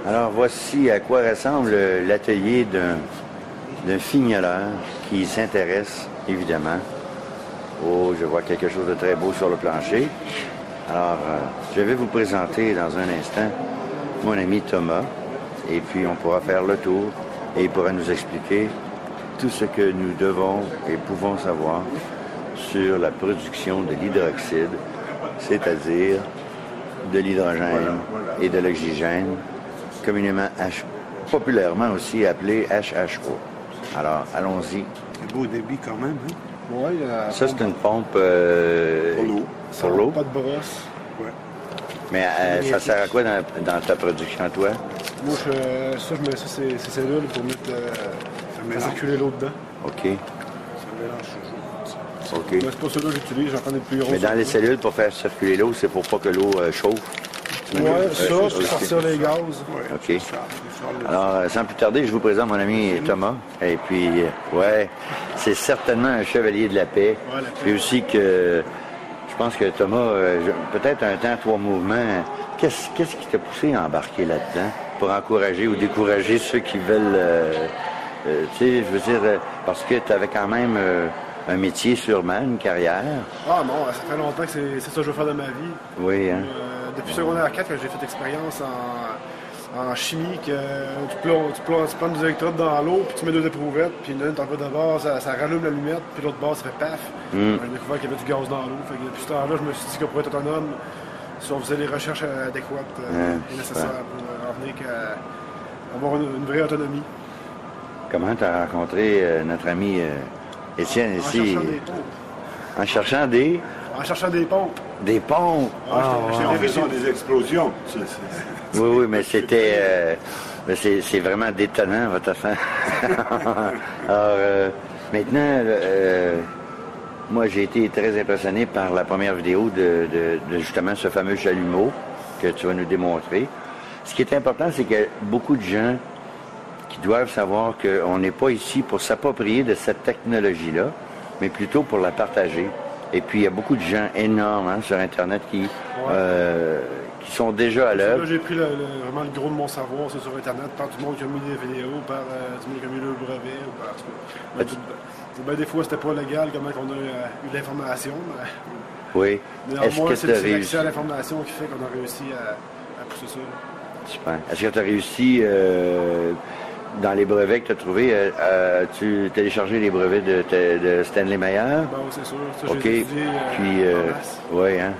Alors voici à quoi ressemble l'atelier d'un fignoleur qui s'intéresse évidemment. Oh, je vois quelque chose de très beau sur le plancher. Alors, je vais vous présenter dans un instant mon ami Thomas et puis on pourra faire le tour et il pourra nous expliquer tout ce que nous devons et pouvons savoir sur la production de l'hydroxyde, c'est-à-dire de l'hydrogène et de l'oxygène, communément populairement aussi appelé HHO. Alors, allons-y. Un beau débit quand même, hein? Oui, ça, c'est une pompe pour l'eau. Pour l'eau? Pas de brosse. Ouais. Mais ça sert à quoi dans ta production, toi? Moi, je mets ça, c'est cellules pour mettre faire circuler l'eau dedans. OK. Ça mélange toujours. OK. Mais c'est pas ça que j'utilise, j'en prends des plus grosses. Mais dans les cellules, pour faire circuler l'eau, c'est pour pas que l'eau chauffe? Oui, ça, pour sortir les gaz. OK. Alors, sans plus tarder, je vous présente mon ami Thomas. Et puis, ouais, c'est certainement un chevalier de la paix. Ouais, la paix. Puis aussi que, je pense que Thomas, peut-être un temps, 3 mouvements, qu'est-ce qui t'a poussé à embarquer là-dedans pour encourager ou décourager ceux qui veulent, tu sais, je veux dire, parce que tu avais quand même un métier sûrement, une carrière. Ah non, ça fait longtemps que c'est ça que je veux faire de ma vie. Oui, hein? Depuis secondaire 4, que j'ai fait expérience en chimie, que tu plantes des électrodes dans l'eau, puis tu mets 2 éprouvettes, puis une t'en vas d'abord, ça rallume la lumière, puis l'autre bord, ça fait paf. J'ai découvert qu'il y avait du gaz dans l'eau. Depuis ce temps-là, je me suis dit que pour être autonome, si on faisait les recherches adéquates et nécessaires pour en venir qu'à avoir une vraie autonomie. Comment tu as rencontré notre ami Étienne ici? En cherchant des pompes. En cherchant des... En cherchant des pompes. Des pompes? En faisant des explosions. Oui, mais c'était... c'est vraiment détonnant, votre affaire. Alors, maintenant, moi, j'ai été très impressionné par la première vidéo de justement ce fameux chalumeau que tu vas nous démontrer. Ce qui est important, c'est que beaucoup de gens qui doivent savoir qu'on n'est pas ici pour s'approprier de cette technologie-là, mais plutôt pour la partager. Et puis, il y a beaucoup de gens énormes sur Internet qui sont déjà à l'œuvre. Là, j'ai pris vraiment le gros de mon savoir, c'est sur Internet, par du monde qui a mis des vidéos, par du monde qui a mis le brevet, ou par tout. Ben, des fois, c'était pas légal, comment on a eu l'information. Oui. Néanmoins, c'est l'accès à l'information qui fait qu'on a réussi à pousser ça. Super. Est-ce que tu as réussi, dans les brevets que tu as trouvés, tu téléchargé les brevets de Stanley Meyer? Ben oui, c'est sûr. Ça, OK. j'ai étudié Puis, oui, hein?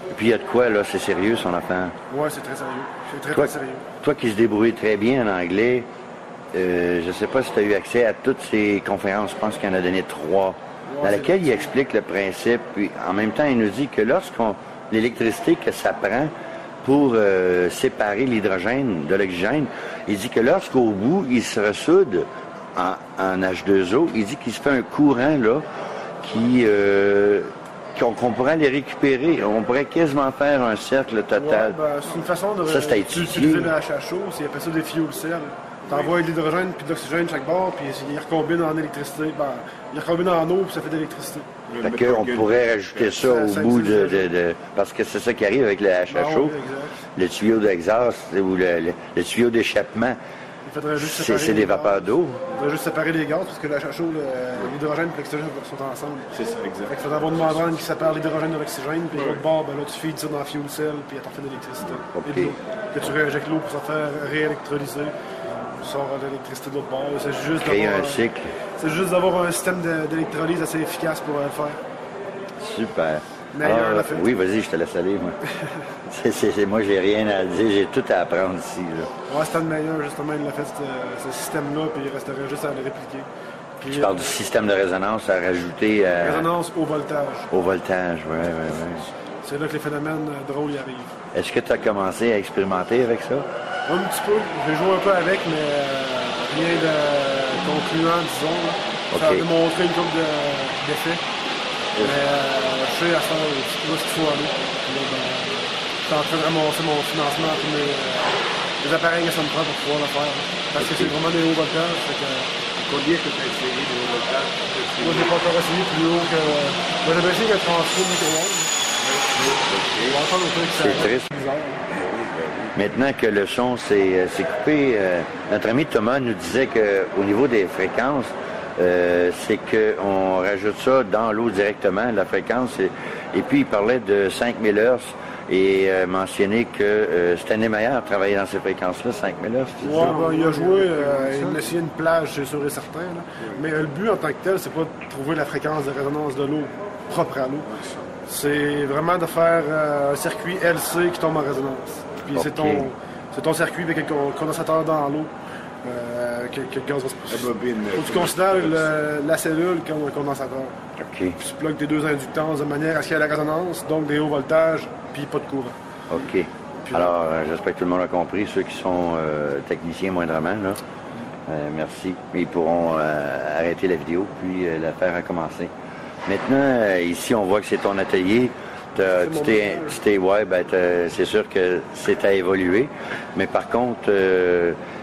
Et puis, il y a de quoi, là? C'est sérieux, son affaire? Oui, c'est très sérieux. C'est très sérieux. Toi qui se débrouille très bien en anglais, je ne sais pas si tu as eu accès à toutes ces conférences. Je pense qu'il en a donné 3, dans lesquelles il explique le principe. Puis, en même temps, il nous dit que l'électricité que ça prend pour séparer l'hydrogène de l'oxygène, il dit que lorsqu'au bout, il se ressoude en H2O, il dit qu'il se fait un courant, là, qu'on pourrait les récupérer. On pourrait quasiment faire un cercle total. Ouais, c'est une façon d'utiliser le HHO, c'est appelé ça des fuel cells. T'envoies de l'hydrogène puis de l'oxygène chaque bord, puis ils recombinent en électricité. Ils recombinent en eau, puis ça fait de l'électricité. Fait qu'on pourrait rajouter ça au bout parce que c'est ça qui arrive avec le HHO. Le tuyau d'exhaust ou le tuyau d'échappement, c'est des vapeurs d'eau. Il faudrait juste séparer les gaz, parce que le HHO, l'hydrogène et l'oxygène sont ensemble. C'est ça, exact. Il faudrait avoir une membrane qui sépare l'hydrogène de l'oxygène, puis l'autre bord, là, tu feeds ça dans le fuel cell, puis elle t'en fait de l'électricité. Et de l'eau. Que tu réinjectes l'eau pour se faire réélectrolyser. Tu sors de l'électricité de l'autre bord. C'est juste créer un cycle. C'est juste d'avoir un système d'électrolyse assez efficace pour le faire. Super. Alors, oui, vas-y, je te laisse aller, moi. Moi, j'ai rien à dire, j'ai tout à apprendre ici. Ouais, Stan Meyer, justement, il a fait ce système-là, puis il resterait juste à le répliquer. Puis, tu parles du système de résonance à rajouter... Résonance au voltage. Au voltage, oui. C'est là que les phénomènes drôles y arrivent. Est-ce que tu as commencé à expérimenter avec ça? Un petit peu. J'ai joué un peu avec, mais rien de concluant, disons. Ça a démontré une couple d'effets. Mais je sais à ça où est-ce qu'il faut aller. Je suis en train de ramasser mon financement pour les appareils que ça me prend pour pouvoir le faire. Parce que c'est vraiment des hauts voltages. Combien que tu as essayé de hauts voltages? Moi, je n'ai pas encore essayé plus haut que... Moi, j'avais essayé le 30 micro-ondes. C'est triste. Bizarre. Maintenant que le son s'est coupé, notre ami Thomas nous disait qu'au niveau des fréquences, c'est qu'on rajoute ça dans l'eau directement, la fréquence. Et puis, il parlait de 5000 Hz et mentionné que Stanley Meyer travaillait dans ces fréquences-là, 5000 Hz. Ouais, il a joué, il a essayé une plage, c'est sûr et certain. Là. Mais le but en tant que tel, c'est pas de trouver la fréquence de résonance de l'eau propre à l'eau. C'est vraiment de faire un circuit LC qui tombe en résonance. Puis c'est ton circuit avec un condensateur dans l'eau. Que le gaz va se pousser. Faut que tu considères la cellule comme un condensateur. OK. Puis tu plugues tes deux inductances de manière à ce qu'il y ait la résonance, donc des hauts voltages, puis pas de courant. OK. Puis, alors, j'espère que tout le monde a compris, ceux qui sont techniciens moindrement, là. Merci. Ils pourront arrêter la vidéo, puis la faire recommencer. Maintenant, ici, on voit que c'est ton atelier. C'est sûr que c'est à évoluer, mais par contre,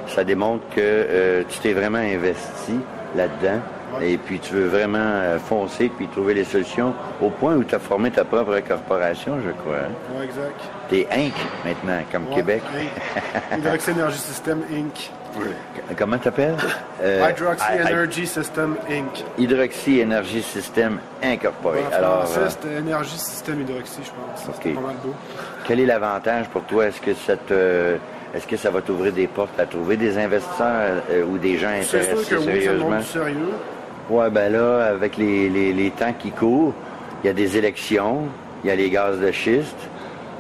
ça démontre que tu t'es vraiment investi là-dedans et puis tu veux vraiment foncer puis trouver les solutions au point où tu as formé ta propre corporation, je crois. Hein? Oui, exact. T'es Inc. maintenant, comme Québec. Hydroxy Energy System Inc. Oui. Comment t'appelles? Hydroxy Energy System Inc. Hydroxy Energy System Incorporé. En français, c'était Energy System Hydroxy, je pense. Okay. C'était pas mal beau. Quel est l'avantage pour toi? Est-ce que ça va t'ouvrir des portes à trouver des investisseurs ou des gens intéressés c'est sûr que sérieusement? Oui, ça sérieux. Ouais, ben là, avec les temps qui courent, il y a des élections, il y a les gaz de schiste.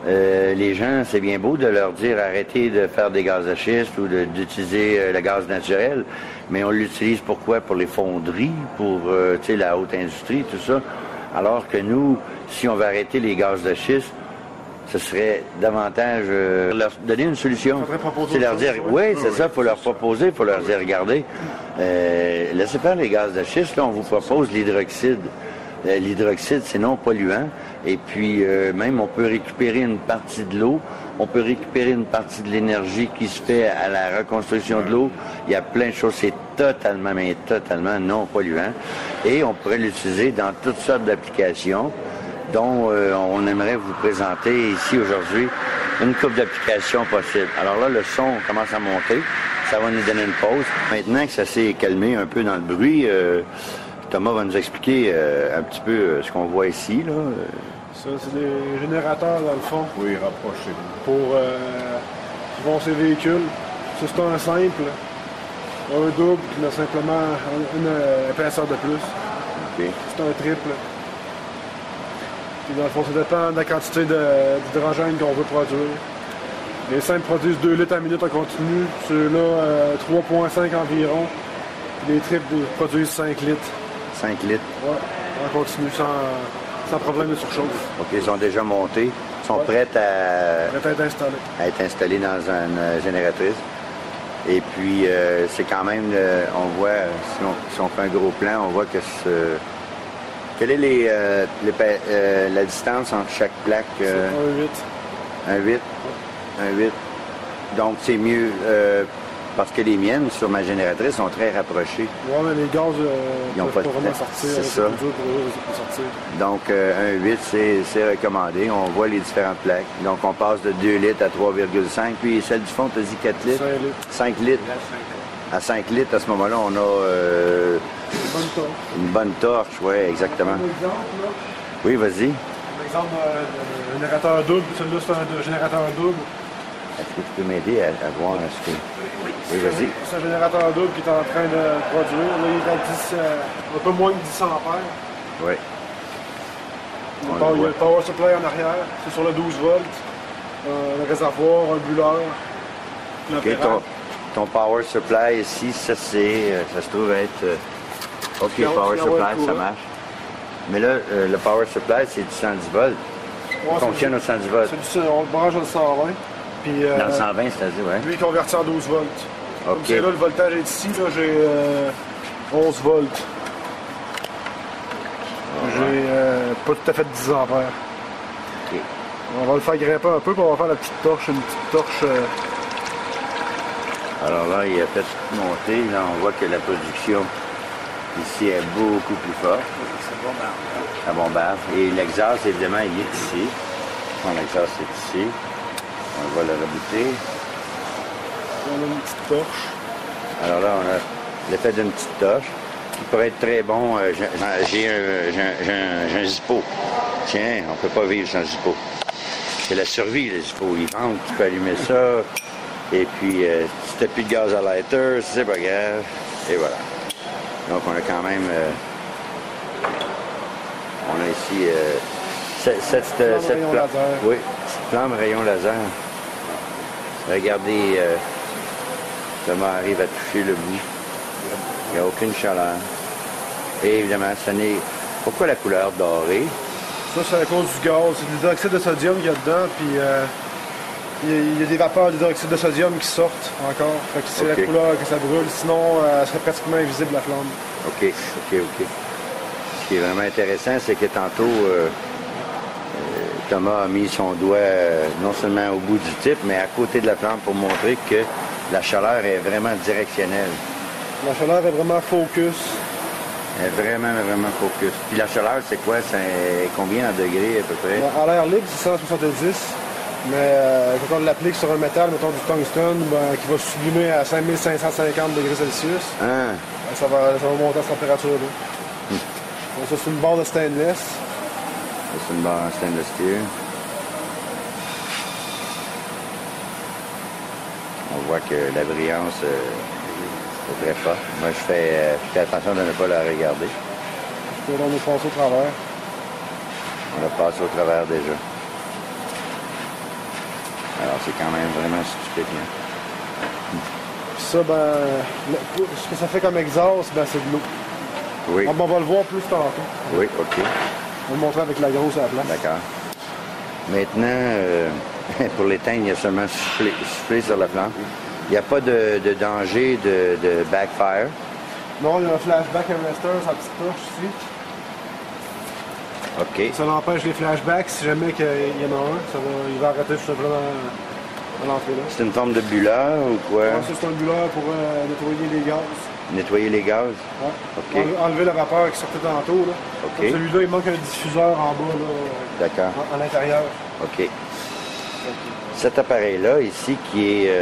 Les gens, c'est bien beau de leur dire arrêtez de faire des gaz de schiste ou d'utiliser le gaz naturel, mais on l'utilise pourquoi? Pour les fonderies, pour la haute industrie, tout ça. Alors que nous, si on veut arrêter les gaz de schiste, ce serait davantage leur donner une solution. C'est leur dire, oui, c'est ça, il faut leur proposer, il faut leur dire, regardez, laissez faire les gaz de schiste, là, on vous propose l'hydroxyde. L'hydroxyde, c'est non polluant. Et puis, même, on peut récupérer une partie de l'eau. On peut récupérer une partie de l'énergie qui se fait à la reconstruction de l'eau. Il y a plein de choses. C'est totalement non polluant. Et on pourrait l'utiliser dans toutes sortes d'applications dont on aimerait vous présenter ici aujourd'hui une couple d'applications possibles. Alors là, le son commence à monter. Ça va nous donner une pause. Maintenant que ça s'est calmé un peu dans le bruit, Thomas va nous expliquer un petit peu ce qu'on voit ici, là. Ça, c'est des générateurs, dans le fond. Oui, rapprochez-vous. Pour qui vont ces véhicules. Ça, c'est un simple. Un double, qui a simplement un épaisseur de plus. Okay. C'est un triple. Puis dans le fond, ça dépend de la quantité d'hydrogène qu'on veut produire. Les simples produisent 2 litres à minute en continu. Ceux-là, 3,5 environ. Puis les triples produisent 5 litres. 5 litres? Ouais, en continu, sans problème de surchauffe. OK, ils sont déjà montés. Ils sont prêts à être installés dans une génératrice. Et puis, c'est quand même, on voit, si on fait un gros plan, on voit que quelle est la distance entre chaque plaque? C'est 1,8. 1,8? 1,8. Donc, c'est mieux parce que les miennes, sur ma génératrice, sont très rapprochées. Oui, mais les gaz, ils n'ont pas de vraiment sortir. C'est ça. Pour sortir. Donc, 1,8, c'est recommandé. On voit les différentes plaques. Donc, on passe de 2 litres à 3,5. Puis, celle du fond, tu as dit 4 litres? 5 litres. 5 litres. À 5 litres, à ce moment-là, on a une bonne torche, oui, exactement. Un exemple, là. Oui, vas-y. Un exemple de générateur double. Celui-là, c'est un générateur double. Est-ce que tu peux m'aider à voir ce que... Oui, vas-y. C'est un générateur double qui est en train de produire. Là, il est à un peu moins de 10 ampères. Oui. Il y a le power supply en arrière. C'est sur le 12 volts. Le réservoir, un brûleur. OK, ton power supply ici, ça se trouve être... OK, power supply, ça marche. Mais là, le power supply, c'est du 110 volts. Il fonctionne au 110 volts. On le branche dans le 120. Puis, dans le 120, c'est-à-dire, oui. Lui, il convertit en 12 volts. OK. Comme c'est là, le voltage est ici. Là, j'ai 11 volts. J'ai pas tout à fait 10 ampères. OK. On va le faire grimper un peu, puis on va faire la petite torche, une petite torche. Alors là, il a fait monter. Là, on voit que la production ici est beaucoup plus forte. Ça bombarde. Et l'exhaust, évidemment, il est ici. L'exhaust est ici. On va le rebooter. On a une petite torche. Alors là, on a l'effet d'une petite torche qui pourrait être très bon. J'ai un Zippo. Tiens, on peut pas vivre sans Zippo. C'est la survie, le Zippo. Il rentre, tu peux allumer ça. Et puis, si tu n'as plus de gaz à lighter, c'est pas grave. Et voilà. Donc, on a quand même... on a ici cette flamme. Oui, cette flamme rayon laser. Regardez, Thomas arrive à toucher le bout. Il n'y a aucune chaleur. Et évidemment, ça n'est... Pourquoi la couleur dorée? Ça, c'est à cause du gaz. C'est de l'hydroxyde de sodium qu'il y a dedans, puis il y a des vapeurs d'hydroxyde de sodium qui sortent encore. Fait que c'est la couleur que ça brûle. Sinon, elle serait pratiquement invisible, la flamme. OK. Ce qui est vraiment intéressant, c'est que tantôt, Thomas a mis son doigt non seulement au bout du type, mais à côté de la flamme pour montrer que la chaleur est vraiment directionnelle. La chaleur est vraiment focus. Elle est vraiment focus. Puis la chaleur, c'est quoi? C'est combien en degrés à peu près? À l'air libre, c'est 170. Mais quand on l'applique sur un métal, mettons du tungstène, qui va sublimer à 5550 degrés Celsius, ça va monter à cette température-là. Donc ça, c'est une barre de stainless. Ça, c'est une barre en stainless steel. On voit que la brillance est très forte. Moi, je fais attention de ne pas la regarder. On est passé au travers. On a passé au travers déjà. Alors, c'est quand même vraiment stupéfiant. Ça, ce que ça fait comme exhaust, c'est de l'eau. Oui. On va le voir plus tantôt. Oui, OK. On va le montrer avec la grosse à la place. D'accord. Maintenant, pour l'éteindre, il y a seulement souffler sur la flamme. Il n'y a pas de danger de backfire. Non, il y a un flashback arrestor, sa petite torche ici. OK. Ça l'empêche les flashbacks. Si jamais il y en a un, il va arrêter tout simplement à l'entrée là. C'est une forme de bulleur ou quoi? Ouais, c'est un bulleur pour nettoyer les gaz. Nettoyer les gaz? Ouais. OK. Enlever la vapeur qui sortait tantôt. Là. OK. Comme celui-là, il manque un diffuseur en bas. D'accord. À l'intérieur. OK. Cet appareil-là, ici, qui est...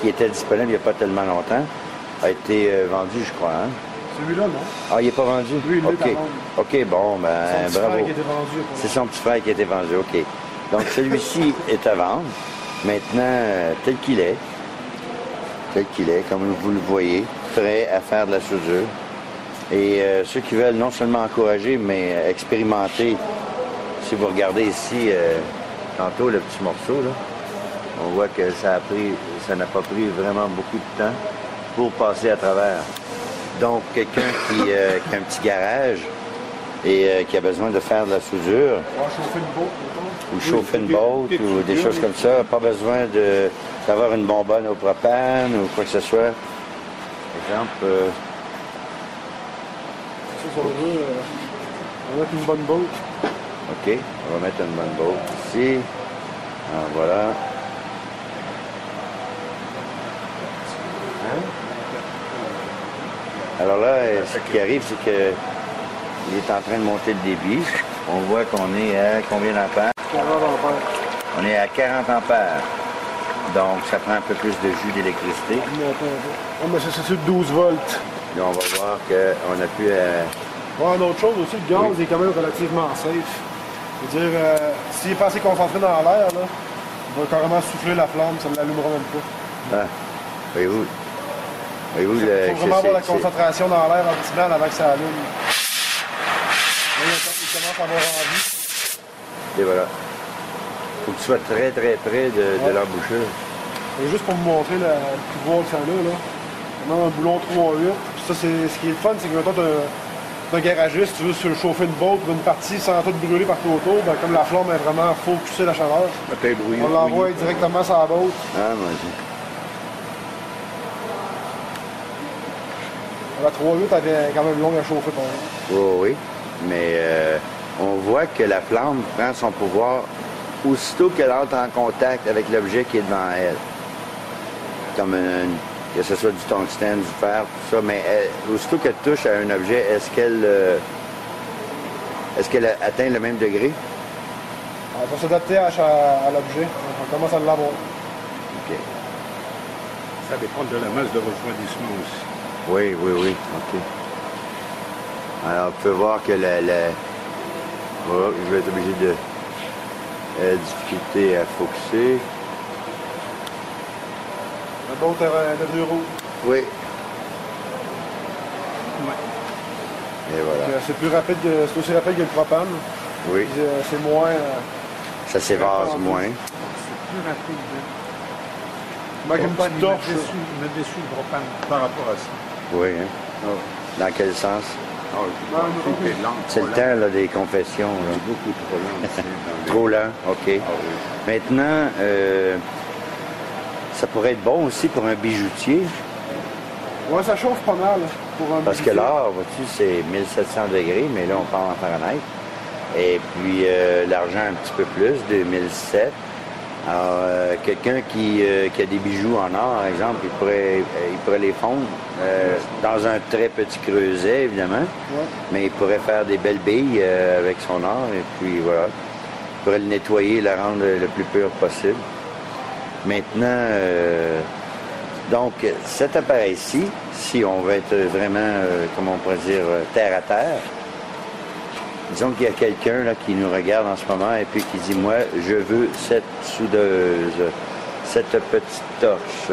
qui était disponible il n'y a pas tellement longtemps, a été vendu, je crois, hein? Celui-là, non. Ah, il n'est pas vendu? Oui, il est OK. OK, bon, son petit bravo. frère qui était vendu. C'est son petit frère qui a été vendu, OK. Donc, celui-ci est à vendre. Maintenant, tel qu'il est, comme vous le voyez, prêt à faire de la soudure. Et ceux qui veulent non seulement encourager, mais expérimenter, si vous regardez ici, tantôt, le petit morceau, là, on voit que ça n'a pas pris vraiment beaucoup de temps pour passer à travers. Donc, quelqu'un qui a un petit garage et qui a besoin de faire de la soudure, Chauffer une botte, ou chauffer une botte, ou des choses comme ça, pas besoin d'avoir une bonbonne au propane ou quoi que ce soit. Par exemple... Ça, on va mettre une bonne botte. OK, on va mettre une bonne botte ici. Alors, voilà. Alors là, ce qui arrive, c'est qu'il est en train de monter le débit. On voit qu'on est à combien d'ampères? 40 ampères. On est à 40 ampères. Donc, ça prend un peu plus de jus d'électricité. Mais c'est sur 12 volts. Là, on va voir qu'on a pu... Une autre chose aussi, le gaz est quand même relativement safe. Je veux dire, s'il est pas assez concentré dans l'air, là, il va carrément souffler la flamme, ça ne l'allumera même pas. Ah, voyez-vous? Il faut vraiment avoir la concentration dans l'air optimale avant que ça allume. Là, il commence à avoir envie. Et voilà. Il faut que tu sois très très près de l'embouchure. Et juste pour vous montrer le pouvoir que ça a, là. On a un boulon 3-8. Puis ça, ce qui est le fun, c'est que maintenant, t'es un garagiste, tu veux chauffer une botte ou une partie sans tout brûler partout autour, comme la flamme est vraiment focusée la chaleur, on l'envoie directement sur la botte. Ah, mon Dieu. La 3-8, elle est quand même longue à chauffer ton Oui, oui. Mais on voit que la flamme prend son pouvoir aussitôt qu'elle entre en contact avec l'objet qui est devant elle. Comme que ce soit du tungstène, du fer, tout ça. Mais aussitôt qu'elle touche à un objet, est-ce qu'elle atteint le même degré? On va s'adapter à l'objet. On commence à l'avoir. OK. Ça dépend de la masse de refroidissement aussi. Oui, oui, oui. OK. Alors, on peut voir que oh, je vais être obligé de... difficulté à focuser. Le bon terrain de 2 roues. Oui. Ouais. Et voilà. C'est plus rapide, c'est aussi rapide que le propane. Oui. Puis, c'est moins. Ça s'évase moins. C'est plus rapide. Avec une petite torche. Il me déçu le propane par rapport à ça. Oui, hein? Oh. Dans quel sens? C'est lent. C'est le temps là, des confessions. Là. C'est beaucoup trop lent. ici, dans les- Trop lent, OK. Ah oui. Maintenant, ça pourrait être bon aussi pour un bijoutier, Ouais, ça chauffe pas mal pour un parce que bijoutier. l'or, vois-tu, c'est 1700 degrés, mais là, on parle en Fahrenheit. Et puis, l'argent un petit peu plus, 2007. Alors, quelqu'un qui a des bijoux en or, par exemple, il pourrait les fondre dans un très petit creuset, évidemment, Ouais. mais il pourrait faire des belles billes avec son or, et puis voilà. Il pourrait le nettoyer, le rendre le plus pur possible. Maintenant, donc, cet appareil-ci, si on veut être vraiment, comment on pourrait dire, terre à terre, disons qu'il y a quelqu'un là qui nous regarde en ce moment et puis qui dit, moi, je veux cette soudeuse, cette petite torche,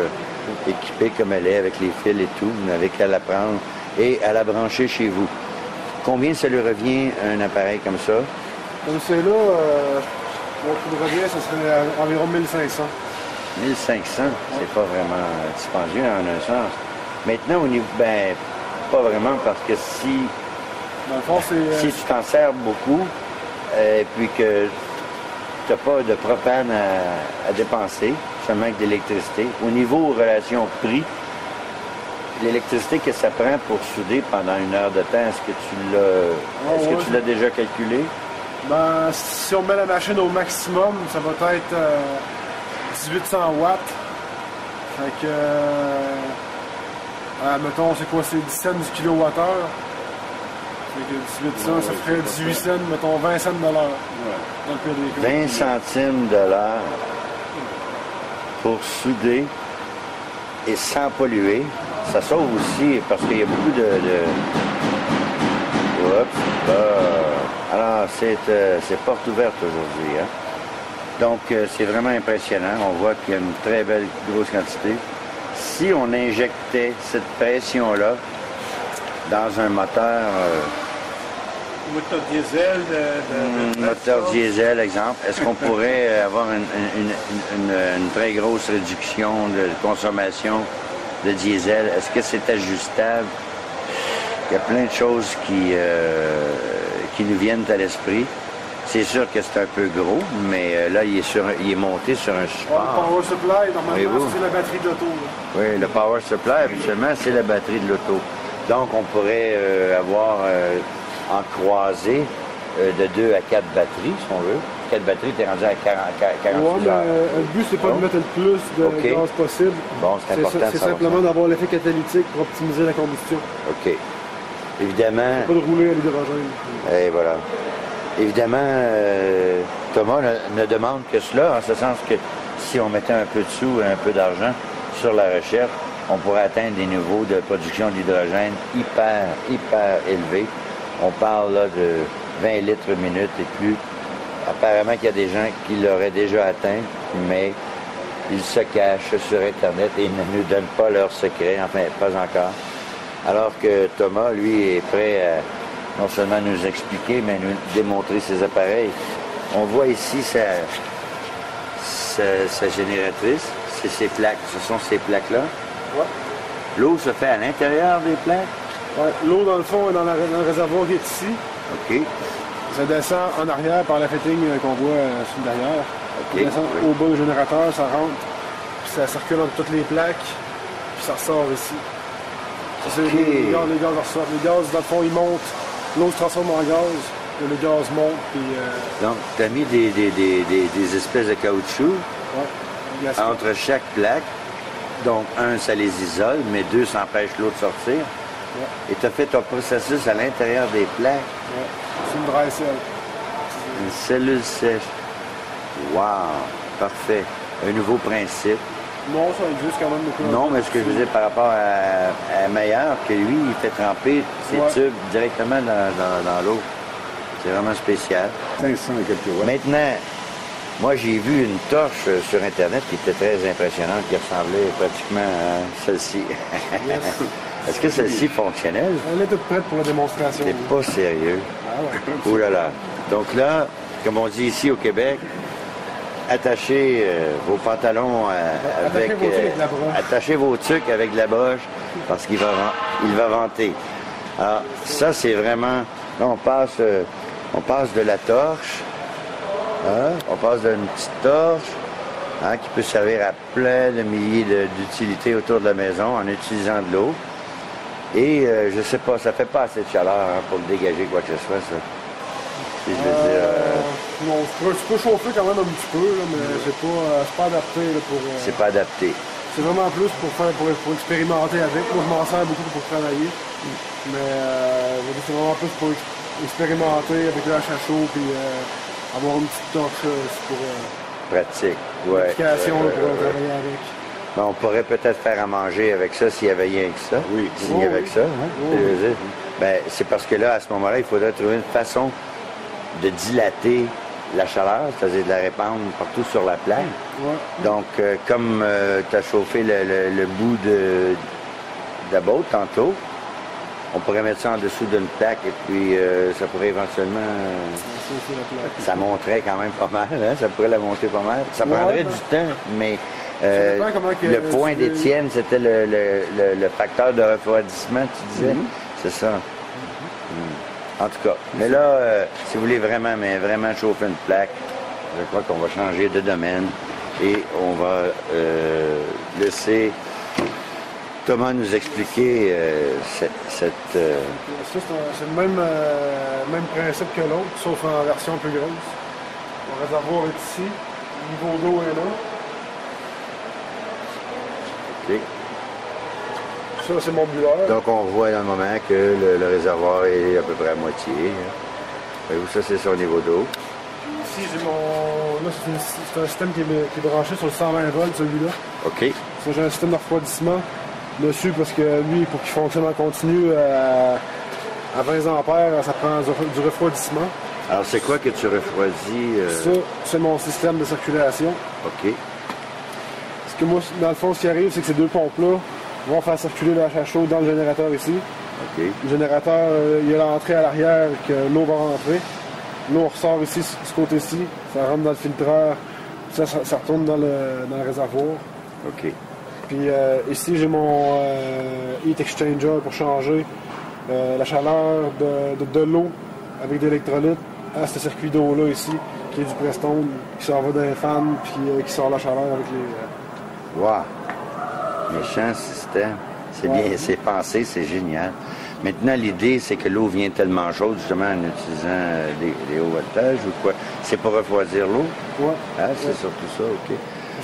équipée comme elle est, avec les fils et tout, vous n'avez qu'à la prendre et à la brancher chez vous. Combien ça lui revient, un appareil comme ça? Comme c'est là, mon coût de revient, ça serait environ 1500. 1500, c'est pas vraiment dispendieux en un sens. Maintenant, au niveau, ben, pas vraiment, parce que si Dans le fond, c'est. tu t'en sers beaucoup, et puis que tu n'as pas de propane à dépenser, seulement avec de l'électricité, au niveau relation prix, l'électricité que ça prend pour souder pendant 1 heure de temps, est-ce que tu l'as déjà calculé? Ben, si on met la machine au maximum, ça va être 1800 watts. Fait que. Mettons, c'est quoi? C'est 10 cents du kilowattheure. Fait que 1800, ça ferait 18 cents, mettons 20 cents de l'heure. Dans le pire des cas. 20 centimes de l'heure pour souder et sans polluer. Ça sauve aussi parce qu'il y a beaucoup de... Oups, alors, c'est porte ouverte aujourd'hui. Hein? Donc, c'est vraiment impressionnant. On voit qu'il y a une très belle grosse quantité. Si on injectait cette pression-là dans un moteur... Moteur diesel moteur diesel, exemple, est-ce qu'on pourrait avoir une très grosse réduction de consommation de diesel? Est-ce que c'est ajustable? Il y a plein de choses qui nous viennent à l'esprit. C'est sûr que c'est un peu gros, mais là, il est monté sur un Le support. power supply, normalement, Voyez-vous? c'est la batterie de l'auto. Oui, le power supply, habituellement, c'est la batterie de l'auto. Donc, on pourrait avoir en croisée de 2 à 4 batteries, si on veut. 4 batteries, tu es rendu à 48 Ouais, mais heures. le but, c'est pas Bon. de mettre le plus de OK. gaz possible. Bon, c'est important de C'est savoir simplement ça. d'avoir l'effet catalytique pour optimiser la combustion. OK. Évidemment, Pas de rouler à l'hydrogène. et voilà. Évidemment, Thomas ne demande que cela, en ce sens que si on mettait un peu de sous et un peu d'argent sur la recherche, on pourrait atteindre des niveaux de production d'hydrogène hyper élevés. On parle là de 20 litres minute et plus. Apparemment qu'il y a des gens qui l'auraient déjà atteint, mais ils se cachent sur Internet et ne nous donnent pas leurs secrets, enfin, pas encore. Alors que Thomas, lui, est prêt à non seulement nous expliquer, mais nous démontrer ses appareils. On voit ici sa génératrice, c'est ses plaques, ce sont ces plaques-là. Ouais. L'eau se fait à l'intérieur des plaques. Ouais. L'eau, dans le fond, est dans le réservoir qui est ici. OK. Ça descend en arrière par la fitting qu'on voit sur le derrière. OK. Ça descend Oui. au bas du générateur, ça rentre, puis ça circule entre toutes les plaques, puis ça ressort ici. Ça, c'est OK. les gaz ressortent. Les gaz, dans le fond, ils montent, l'eau se transforme en gaz, et le gaz monte, puis... Donc, tu as mis des espèces de caoutchouc ouais, gaz- entre chaque plaque. Donc, un, ça les isole, mais deux, ça empêche l'eau de sortir. Ouais. Et tu as fait ton processus à l'intérieur des plaques. ouais. C'est une dry cell. Une cellule sèche. Wow! Parfait. Un nouveau principe. Non, ça existe quand même beaucoup. Non, mais ce que je veux dire par rapport à Meilleur, que lui, il fait tremper ses tubes directement dans l'eau. C'est vraiment spécial. 500 et quelques watts. Maintenant, moi, j'ai vu une torche sur Internet qui était très impressionnante, qui ressemblait pratiquement à celle-ci. Est-ce que celle-ci est fonctionnelle? Elle est toute prête pour la démonstration. C'est pas sérieux. Ah ouais. Oh là là. Donc là, comme on dit ici au Québec, attachez vos pantalons attachez vos tucs avec de la broche parce qu'il va vanter. Alors, ça, c'est vraiment... Là, on passe de la torche. Hein? On passe d'une petite torche qui peut servir à plein de milliers d'utilités autour de la maison en utilisant de l'eau. Et je sais pas, ça fait pas assez de chaleur pour le dégager quoi que ce soit, ça. Si je veux dire, non, tu peux chauffer quand même un petit peu, là, mais c'est pas adapté là, pour... c'est pas adapté. C'est vraiment plus pour expérimenter avec. Moi, je m'en sers beaucoup pour travailler. Mais c'est vraiment plus pour expérimenter avec le HHO puis avoir une petite torche pour pratique, ouais. l'application pour travailler avec. Ben, on pourrait peut-être faire à manger avec ça s'il y avait rien que ça. Oui. S'il y avait que ça. Hein? Ben, c'est parce que là, à ce moment-là, il faudrait trouver une façon de dilater la chaleur, c'est-à-dire de la répandre partout sur la plaque. Ouais. Donc, comme tu as chauffé le bout de la botte tantôt, on pourrait mettre ça en dessous d'une plaque et puis ça pourrait éventuellement... ça monterait quand même pas mal, hein? Ça pourrait la monter pas mal. Ça prendrait du temps, mais le point d'Étienne, c'était le facteur de refroidissement, tu disais? C'est ça. En tout cas, mais là, si vous voulez vraiment chauffer une plaque, je crois qu'on va changer de domaine et on va laisser Thomas nous expliquer cette... Ça, c'est le même principe que l'autre, sauf en version plus grosse. Le réservoir est ici, le niveau d'eau est là. OK. Ça, c'est mon brûleur. Donc, on voit dans le moment que le réservoir est à peu près à moitié. Hein. Ça, c'est son niveau d'eau. Ici, j'ai mon... Là, c'est un système qui est branché sur le 120 volts, celui-là. OK. Ça, j'ai un système de refroidissement dessus parce que lui, pour qu'il fonctionne en continu à 20 ampères, ça prend du refroidissement. Alors, c'est quoi que tu refroidis? Ça, c'est mon système de circulation. OK. Parce que moi, dans le fond, ce qui arrive, c'est que ces deux pompes-là vont faire circuler le HHO dans le générateur ici. OK. Le générateur, il y a l'entrée à l'arrière que l'eau va rentrer. L'eau ressort ici, ce côté-ci. Ça rentre dans le filtreur. Ça retourne dans le réservoir. OK. Puis ici, j'ai mon heat exchanger pour changer la chaleur de l'eau avec de l'électrolyte à ce circuit d'eau-là ici, qui est du Prestone, qui s'en va d'un fan, puis qui sort la chaleur avec les... Wow! Méchant système. C'est bien, c'est pensé, c'est génial. Maintenant, l'idée, c'est que l'eau vient tellement chaude, justement, en utilisant des hauts voltages ou quoi? C'est pour refroidir l'eau? Ouais. Ah, c'est surtout ça, OK.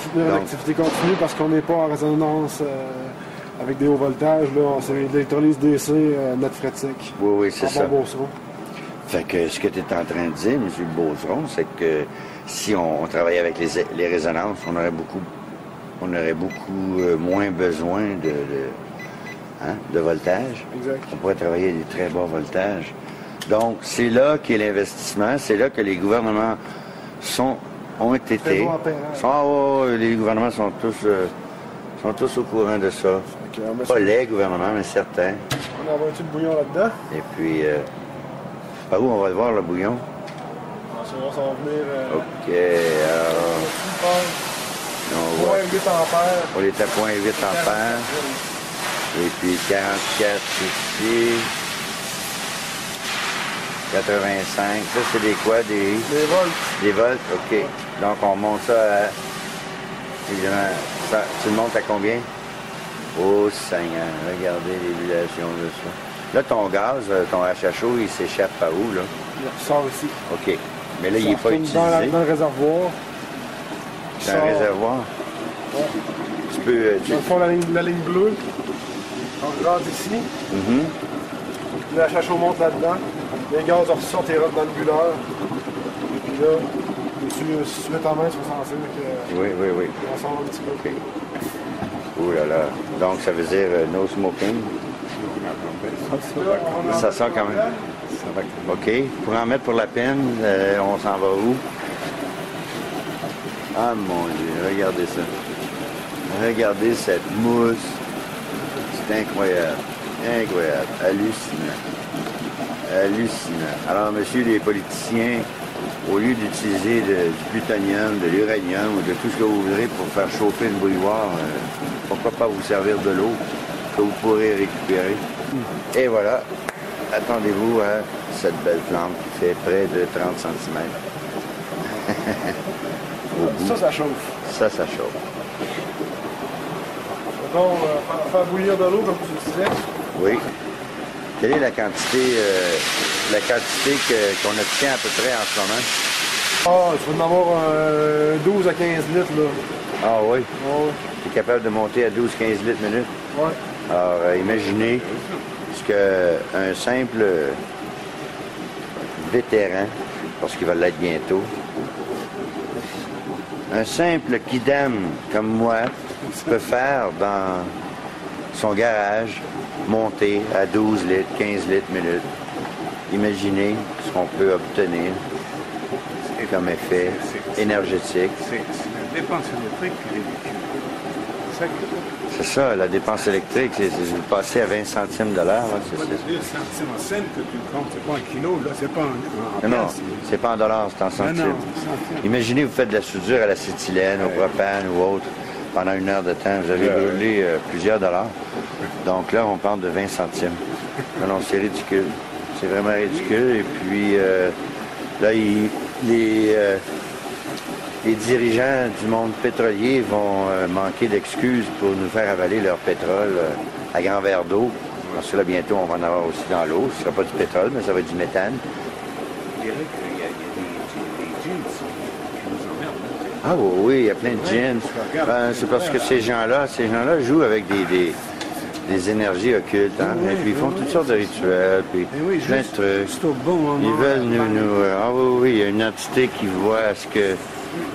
Soutenir l'activité continue parce qu'on n'est pas en résonance avec des hauts voltages. Là, c'est de l'électrolyse DC net fretique. Oui, c'est ça. Beauceron. Fait que ce que tu es en train de dire, M. Beauceron, c'est que si on travaillait avec les résonances, on aurait beaucoup moins besoin de voltage. Exact. On pourrait travailler à des très bas voltages. Donc, c'est là qu'est l'investissement, c'est là que les gouvernements ont été. Les gouvernements sont tous au courant de ça. Okay, pas les gouvernements, mais certains. On envoie-tu le bouillon là-dedans? Et puis, par où on va le voir, le bouillon? Ça va venir... OK, alors... On voit 0.8 ampères. On est à 0.8 ampères. Et puis 44 ici. 85. Ça, c'est des quoi? Des volts. Des volts, OK. Donc, on monte ça à... Évidemment, ça, tu le montes à combien? Oh, Seigneur, regardez l'évaluation de ça. Là, ton gaz, ton HHO, il s'échappe par où, là? Il ressort ici. OK. Mais là, il n'est pas utilisé. Dans le réservoir. C'est un réservoir? Ouais. Tu peux... Dans le fond, la ligne bleue, on rentre ici. Le HHO monte là-dedans. Les gaz ressortent et rentrent dans le brûleur. Et puis là, Si tu mets ta main, tu vas sentir que Oui, oui, oui. on sort un petit peu. Ouh là là. Donc, ça veut dire no smoking. Ça sent quand même. OK. Pour en mettre pour la peine, on s'en va où? Ah mon Dieu, regardez ça. Regardez cette mousse. C'est incroyable. Incroyable. Hallucinant. Hallucinant. Alors, monsieur les politiciens, au lieu d'utiliser du plutonium, de l'uranium ou de tout ce que vous voudrez pour faire chauffer une bouilloire, pourquoi pas vous servir de l'eau que vous pourrez récupérer? Et voilà. Attendez-vous à cette belle flamme qui fait près de 30 cm. Ça chauffe. Ça chauffe. Donc, faire bouillir de l'eau, comme tu disais. Oui. Quelle est la quantité qu'on obtient à peu près en ce moment? Ah, tu vas en avoir 12 à 15 litres, là. Ah oui? Ouais. Tu es capable de monter à 12-15 litres minute? Ouais. Alors, imaginez ce qu'un simple vétéran, parce qu'il va l'être bientôt, un simple kidam comme moi peut faire dans son garage, monter à 12 litres, 15 litres minute. Imaginez ce qu'on peut obtenir comme effet énergétique. C'est la dépense électrique qui est ridicule. C'est ça, la dépense électrique, c'est vous passez à 20 centimes de l'heure. C'est pas des centimes en cents que tu comptes, c'est pas un kilo, là, c'est pas en Non, pièces. c'est pas en dollars, c'est en centimes. Non, centimes. Imaginez, vous faites de la soudure à l'acétylène, au propane ou autre, pendant 1 heure de temps. Vous avez brûlé plusieurs dollars. Donc là, on parle de 20 centimes. Non, c'est ridicule. C'est vraiment ridicule. Et puis, là, les dirigeants du monde pétrolier vont manquer d'excuses pour nous faire avaler leur pétrole à grand verre d'eau. Parce que là, bientôt, on va en avoir aussi dans l'eau. Ce ne sera pas du pétrole, mais ça va être du méthane. Je dirais qu'il y a des jeans qui nous emmerdent. Ah oui, il y a plein de gins. Ben, c'est parce que ces gens-là jouent avec des énergies occultes. Hein? Et puis ils font toutes sortes de rituels, puis plein de trucs. C'est au bon moment. Ils veulent nous... ah oui, oui, il y a une entité qui voit à ce que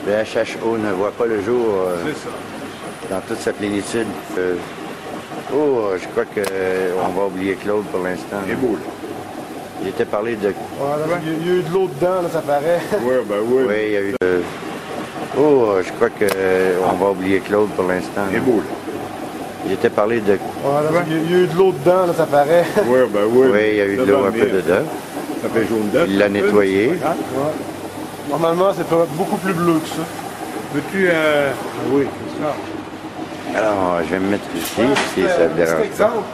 le HHO ne voit pas le jour C'est ça. dans toute sa plénitude. Je crois qu'on va oublier Claude pour l'instant. C'est beau, là. Il était parlé de... Ouais, là, il y a eu de l'eau dedans, là, ça paraît. Oui, ben oui. Oui, il y a eu... je crois qu'on va oublier Claude pour l'instant. C'est beau, là. Il était parlé de... Ouais, là, il y a eu de l'eau dedans, là, ça paraît. Oui, ben oui. Oui, il y a eu de l'eau un peu dedans. Ça fait jaune d'œuf. Il l'a nettoyé. Ouais. Normalement, c'est beaucoup plus bleu que ça. Veux-tu... Ah oui, c'est ça. Alors, je vais me mettre ici, si ça te Un dérange petit pas. exemple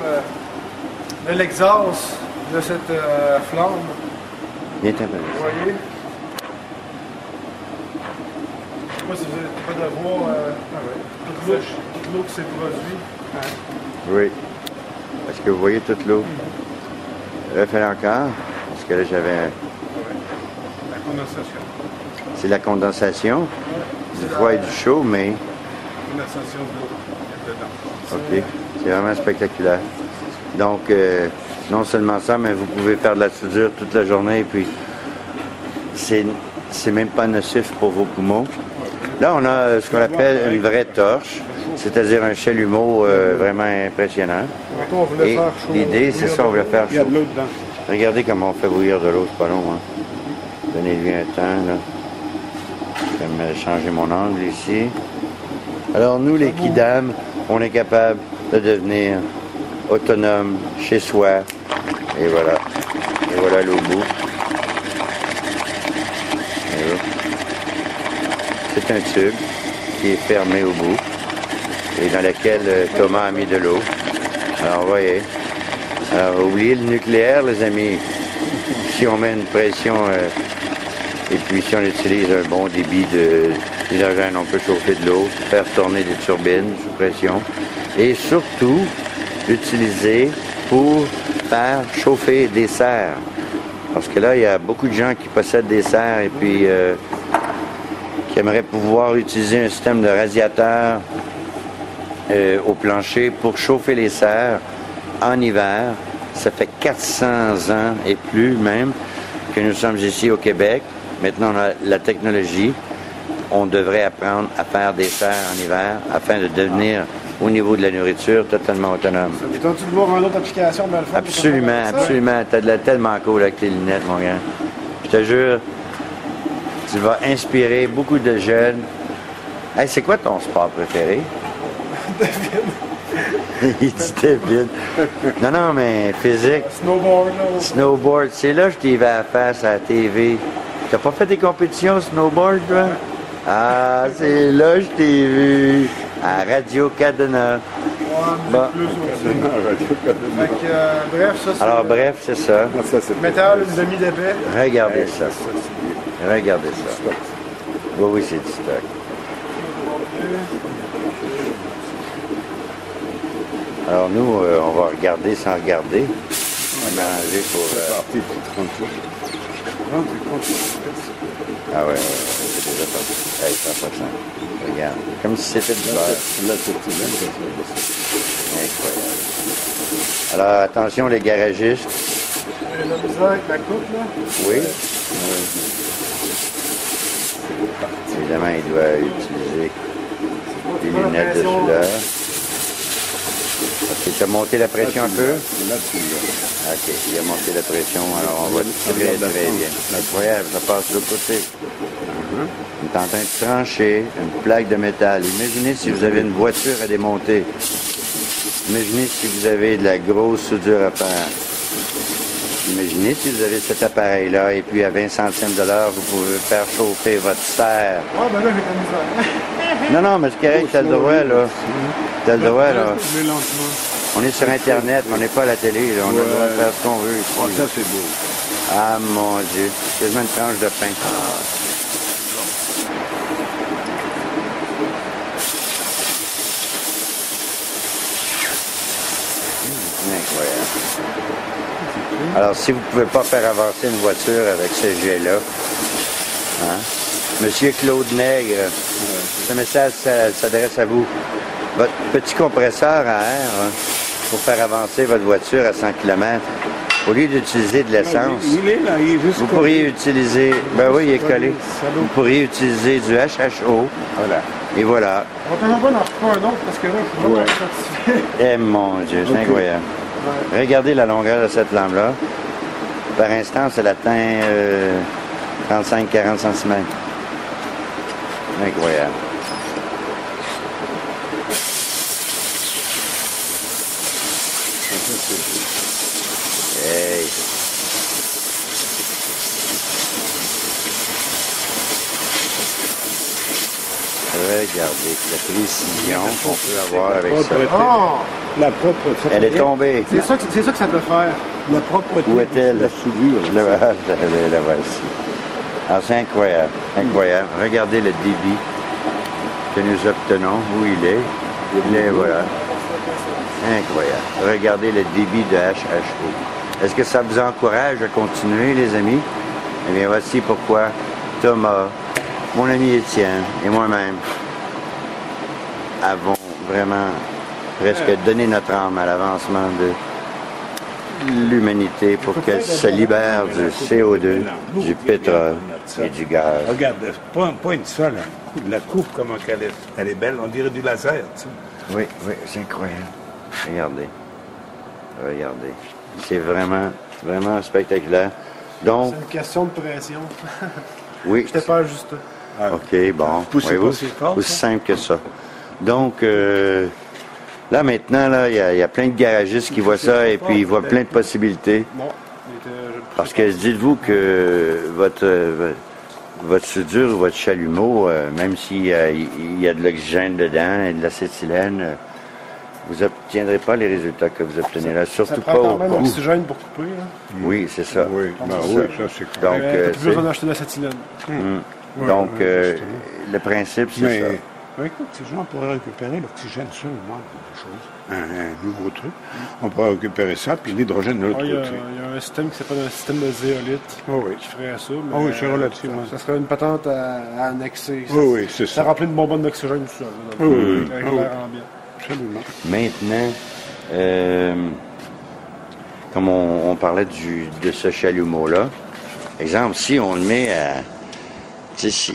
de l'exhaust de cette flamme. Viens t'en Vous voyez? Je sais pas si vous êtes capable de voir toute l'eau qui s'est produite. Oui. Est-ce que vous voyez toute l'eau? Refais encore, parce que là, j'avais... La condensation. C'est la condensation du froid et du chaud, mais... Condensation de l'eau dedans. OK. C'est vraiment spectaculaire. Donc, non seulement ça, mais vous pouvez faire de la soudure toute la journée, puis c'est même pas nocif pour vos poumons. Là, on a ce qu'on appelle une vraie torche, c'est-à-dire un chalumeau vraiment impressionnant. On voulait Et faire chaud. l'idée, c'est ça, on voulait faire Il y a chaud. de l'eau dedans. Regardez comment on fait bouillir de l'eau, c'est pas long, hein. Donnez-lui un temps, là. Je vais me changer mon angle ici. Alors, nous, les kidam, on est capable de devenir autonome chez soi. Et voilà. Et voilà l'eau au bout. Et voilà. C'est un tube qui est fermé au bout et dans lequel Thomas a mis de l'eau. Alors, vous voyez. Alors, oubliez le nucléaire, les amis. Si on met une pression et puis si on utilise un bon débit d'hydrogène, on peut chauffer de l'eau, faire tourner des turbines sous pression et surtout l'utiliser pour faire chauffer des serres. Parce que là, il y a beaucoup de gens qui possèdent des serres et puis qui aimeraient pouvoir utiliser un système de radiateur au plancher pour chauffer les serres en hiver. Ça fait 400 ans et plus même que nous sommes ici au Québec. Maintenant, on a la technologie on devrait apprendre à faire des serres en hiver afin de devenir, au niveau de la nourriture, totalement autonome. Ça m'étonne-tu de voir une autre application dans le fond? Absolument, absolument. T'as de la tellement cool avec tes lunettes, mon gars. Je te jure, tu vas inspirer beaucoup de jeunes. Hey, c'est quoi ton sport préféré? Il dit David. Non, non, mais physique. Snowboard, là. Snowboard. C'est là que je t'y vais à face à la TV. T'as pas fait des compétitions de snowboard, toi? Ah, c'est là que je t'ai vu. À Radio-Cadena. Ouais, mais Bon. plus aussi. Radio-Canada. Fait que, bref, ça, c'est... Alors, bref, c'est ça. Ah, ça, c'est Métal, une demi d'épais. Regardez ça. Ça, c'est bien. Regardez ça. Oui, oui, c'est du stock. Alors, nous, on va regarder sans regarder. On va manger pour... Parti pour 30 jours. 30, Ah ouais, c'est déjà parti. Hey, 100%. Regarde. Comme si c'était du beurre. Là, cette semaine, ça Incroyable. Alors, attention les garagistes. J'ai la misère avec ma coupe, là. Oui. Évidemment, il doit utiliser des lunettes de soudeur. Ok, tu as monté la pression un peu? Là, tu l'as. Ok, il a monté la pression, alors on va très très bien. Incroyable, ça passe de l'autre côté. On est en train de trancher une plaque de métal. Imaginez si vous avez une voiture à démonter. Imaginez si vous avez de la grosse soudure à faire. Imaginez si vous avez cet appareil-là et puis à 20 centimes de l'heure, vous pouvez faire chauffer votre serre. Ah, ben là, j'ai la misère. Non, non, mais c'est correct, t'as le droit, là. T'as le droit, là. Mais lentement. On est sur Internet, on n'est pas à la télé, là. On a le droit de faire ce qu'on veut Oh, ici. ça, c'est beau. Ah, mon Dieu. C'est quasiment une tranche de pain. Incroyable. Alors, si vous ne pouvez pas faire avancer une voiture avec ce jet-là, hein? Monsieur Claude Nègre, ce message s'adresse à vous. Votre petit compresseur à air, hein, pour faire avancer votre voiture à 100 km, au lieu d'utiliser de l'essence, Il est là, il est juste vous pourriez utiliser, ben oui, il est collé, vous pourriez utiliser du HHO, Voilà. et voilà. On va tellement pas en refaire un autre parce que là, je suis vraiment satisfait. Eh mon Dieu, c'est incroyable. Regardez la longueur de cette lame-là. Par instant, elle atteint 35-40 cm. Incroyable. Hey. Regardez la précision qu'on peut avoir avec ça. Ah! La propre. Elle est tombée. C'est ça que ça peut faire. La propreté. Où est-elle? La soudure. La voici. Alors, c'est incroyable. Incroyable. Regardez le débit que nous obtenons, où il est. Il est, voilà. Incroyable. Regardez le débit de HHO. Est-ce que ça vous encourage à continuer, les amis? Eh bien, voici pourquoi Thomas, mon ami Étienne et moi-même avons vraiment presque donné notre âme à l'avancement de l'humanité pour qu'elle se libère du CO2, du pétrole et du gaz. Regarde, pas une seule. La coupe, comment elle est belle. On dirait du laser, tu sais. Oui, oui, c'est incroyable. Regardez. Regardez. C'est vraiment, vraiment spectaculaire. Donc, C'est une question de pression. oui. J'étais pas juste. OK, bon. Poussez Voyez-vous, pas si fort, aussi ça. simple que ça. Donc, là, maintenant, là, il y a plein de garagistes qui voient ça et puis ils voient plein de possibilités. Bon, Parce que dites-vous que votre soudure ou votre chalumeau, même s'il y a de l'oxygène dedans et de l'acétylène, vous n'obtiendrez pas les résultats que vous obtenez là. ça Surtout prend pas quand au même coût. l'oxygène pour couper. Là. Oui, c'est ça. Oui, ben C'est oui, ça. ça, c'est clair. Donc, T'as plus besoin c'est- d'acheter de l'acétylène. donc justement. le principe, c'est Mais, ça. écoute, ces gens pourraient récupérer l'oxygène seulement, quelque chose. Un nouveau truc. On pourrait récupérer ça, puis l'hydrogène de l'autre Ah, il y a côté. un système qui s'appelle un système de zéolite Oh oui. qui ferait ça. Mais Ah oui, c'est relativement. Ça serait une patente à annexer. Oui, oui, c'est Ça ça. remplit une bonbonne d'oxygène tout seul. là, dans Oui, le- oui, avec oui. l'air ambiant. Absolument. Maintenant, comme on parlait de ce chalumeau-là, exemple, si on le met à Tu sais,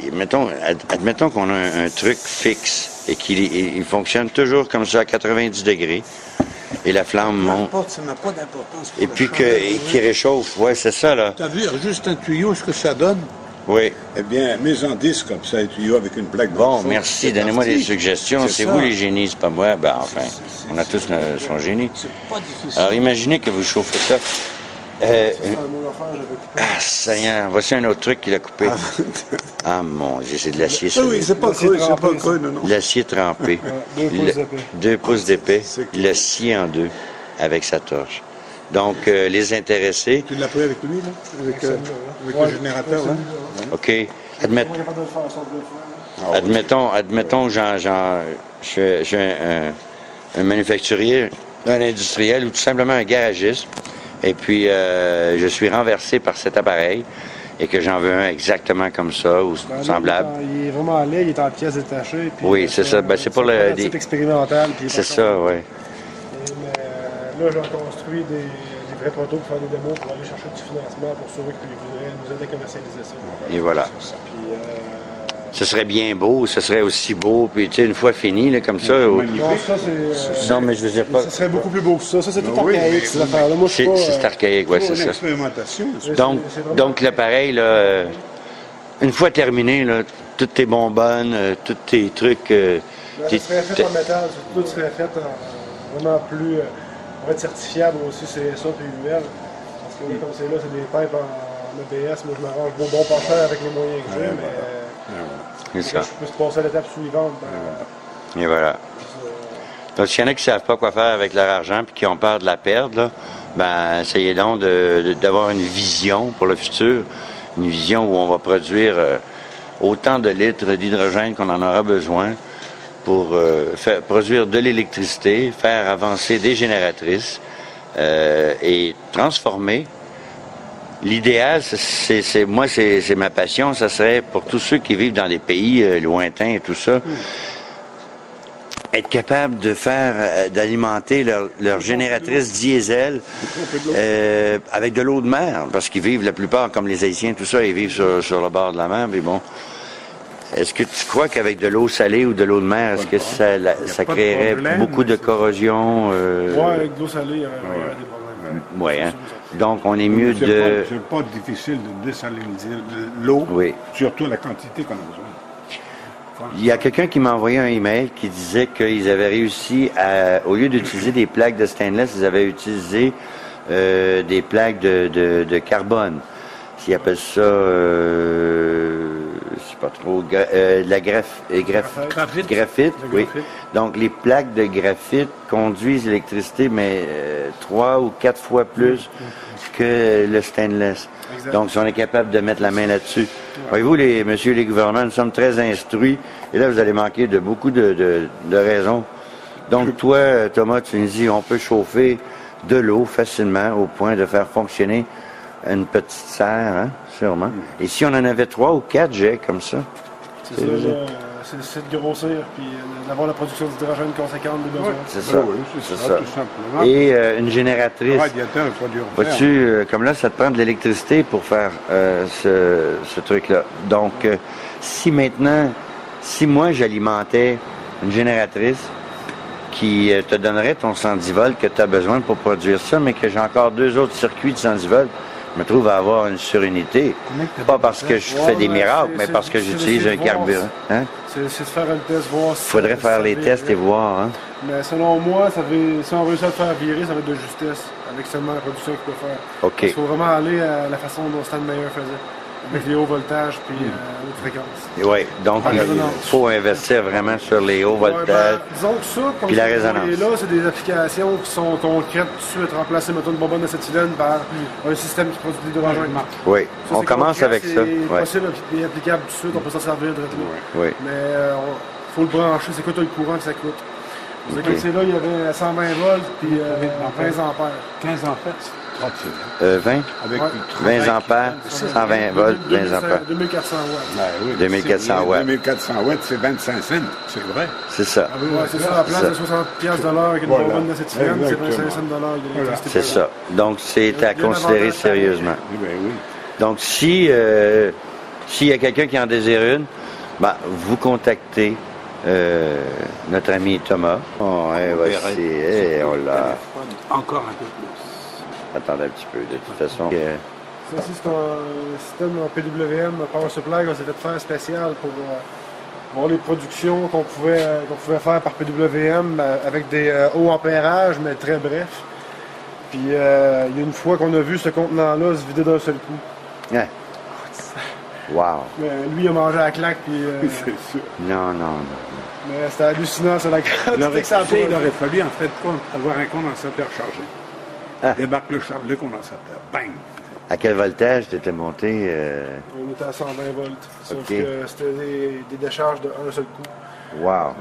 admettons qu'on a un truc fixe et qu'il fonctionne toujours comme ça à 90 degrés et la flamme monte. Ça n'a pas d'importance. Et puis qu'il réchauffe. Oui, c'est ça, là. Tu as vu juste un tuyau, ce que ça donne? Oui. Eh bien, mets en 10 comme ça, un tuyau avec une plaque de Bon, fond. merci. Donnez-moi des suggestions. C'est ça. vous les génies, c'est pas moi. Ben, enfin, on a tous son génie. C'est pas difficile. Alors, imaginez que vous chauffez ça. Seigneur, voici un autre truc qu'il a coupé. Ah, mon Dieu, c'est de l'acier. Ah oui, c'est pas creux, non. L'acier trempé. 2 pouces d'épais. Il l'a scié en deux avec sa torche. Donc, les intéressés... Tu l'as pris avec lui, là? Avec le générateur, là? OK. Admettons, je suis un manufacturier, un industriel ou tout simplement un garagiste, et puis je suis renversé par cet appareil et que j'en veux un exactement comme ça ou semblable. Il est vraiment laid, il est en pièces détachées. Puis, oui, c'est ça. Ben, c'est pour le... C'est expérimental. C'est ça, oui. Là, j'ai construit des vrais protos pour faire des démos, pour aller chercher du financement pour ceux qui voudraient nous aider à commercialiser ça. Et voilà. Puis, ce serait bien beau, ce serait aussi beau, puis tu sais, une fois fini, là, comme ça... non, ça, c'est... non, mais je veux dire pas... Ça serait beaucoup plus beau que ça. Ça, c'est tout archaïque, ces affaires-là. Moi, je suis pas... C'est archaïque, oui, c'est ça. Expérimentation. Donc l'appareil, là, une fois terminé, là, toutes tes bonbonnes, tous tes trucs... ça serait fait en métal, tout serait fait vraiment plus... pour être certifiable aussi, c'est ça, puis UL. Parce que là, comme c'est là, c'est des pipes en ABS. Moi, je m'arrange bon pas cher avec les moyens que j'ai, mais c'est ça. je peux se passer à l'étape suivante. Et voilà. Donc, s'il y en a qui ne savent pas quoi faire avec leur argent puis qui ont peur de la perdre, là, ben, essayez donc d'avoir une vision pour le futur, une vision où on va produire autant de litres d'hydrogène qu'on en aura besoin pour produire de l'électricité, faire avancer des génératrices et transformer. L'idéal, c'est ma passion, ça serait pour tous ceux qui vivent dans des pays lointains et tout ça, être capable de d'alimenter leur génératrice diesel avec de l'eau de mer, parce qu'ils vivent la plupart, comme les Haïtiens, tout ça, ils vivent sur le bord de la mer, mais bon. Est-ce que tu crois qu'avec de l'eau salée ou de l'eau de mer, est-ce que ça créerait beaucoup de corrosion? Oui, avec de l'eau salée, il y aurait des problèmes. Oui, hein? Donc, on est mieux de... C'est pas difficile de désaliniser l'eau, surtout la quantité qu'on a besoin. Il y a quelqu'un qui m'a envoyé un email qui disait qu'ils avaient réussi à, au lieu d'utiliser des plaques de stainless, ils avaient utilisé des plaques de carbone. Ils appellent ça, je sais pas trop, la graphite, oui. Donc, les plaques de graphite conduisent l'électricité, mais 3 ou 4 fois plus que le stainless. Exact. Donc, si on est capable de mettre la main là-dessus. Voyez-vous, messieurs les gouvernements, nous sommes très instruits, et là, vous allez manquer de beaucoup de raisons. Donc, toi, Thomas, tu nous dis, on peut chauffer de l'eau facilement au point de faire fonctionner une petite serre, hein, sûrement. Et si on en avait 3 ou 4 jets comme ça? C'est ça, c'est de grossir, puis d'avoir la production d'hydrogène conséquente des besoins. C'est ça, c'est ça. Tout simplement. Et une génératrice. Radiateur, vois-tu, comme là, ça te prend de l'électricité pour faire ce truc-là. Donc, si moi, j'alimentais une génératrice qui te donnerait ton 110 volts que tu as besoin pour produire ça, mais que j'ai encore 2 autres circuits de 110 volts, je me trouve à avoir une surinité. Pas parce que je fais des miracles, mais parce que j'utilise un carburant. Hein? C'est de faire un test, voir si... Faudrait faire les tests et voir. Hein? Mais selon moi, si on réussit à le faire virer, ça va être de justesse, avec seulement la production qu'il peut faire. OK. Il faut vraiment aller à la façon dont Stan Meyer faisait, avec les hauts voltages puis haute fréquence. Oui, donc il faut investir vraiment sur les hauts voltages. Disons que ça, comme puis la résonance. Et là, c'est des applications qui sont concrètes tout de suite, remplacer mettons, une bonbonne d'acétylène par un système qui produit de l'hydrogène. Oui, on commence avec ça. C'est possible et applicable tout de suite, on peut s'en servir directement. Oui. Mais il faut le brancher, c'est quoi le courant que ça coûte? Vous savez, là, il y avait 120 volts puis 20 ampères. 15 ampères, 20? Avec 20 ampères, 120 volts, 20 ampères. 2400 watts. Oui, 2400 watts. 2400 watts, c'est 25 cents, c'est vrai. C'est ça. Oui, c'est ça. À la place de 60 piastres de l'heure avec une bonbonne d'acétylène, c'est 25 cents de l'heure d'électricité. C'est ça. Donc, c'est à considérer sérieusement. Oui. Donc, si s'il y a quelqu'un qui en désire une, ben, vous contactez notre ami Thomas. Oh, voici, on l'a. Encore un peu plus. Attendez un petit peu, de toute façon. Ça aussi, c'est un système en PWM, Power Supply, qu'on s'est fait faire spécial pour voir les productions qu'on pouvait faire par PWM avec des hauts ampérages, mais très brefs. Puis il y a une fois qu'on a vu ce contenant-là se vider d'un seul coup. Ouais. Wow. Mais lui, il a mangé à la claque, puis... C'est sûr. Non. Mais c'était hallucinant, c'est la Il aurait, quantité que ça a tu sais, il produit. aurait fallu, en fait, avoir un condensateur chargé. Débarque le condensateur. Bang! À quel voltage t'étais monté? On était à 120 volts. Sauf Ok. que c'était des décharges d'un seul coup. Wow.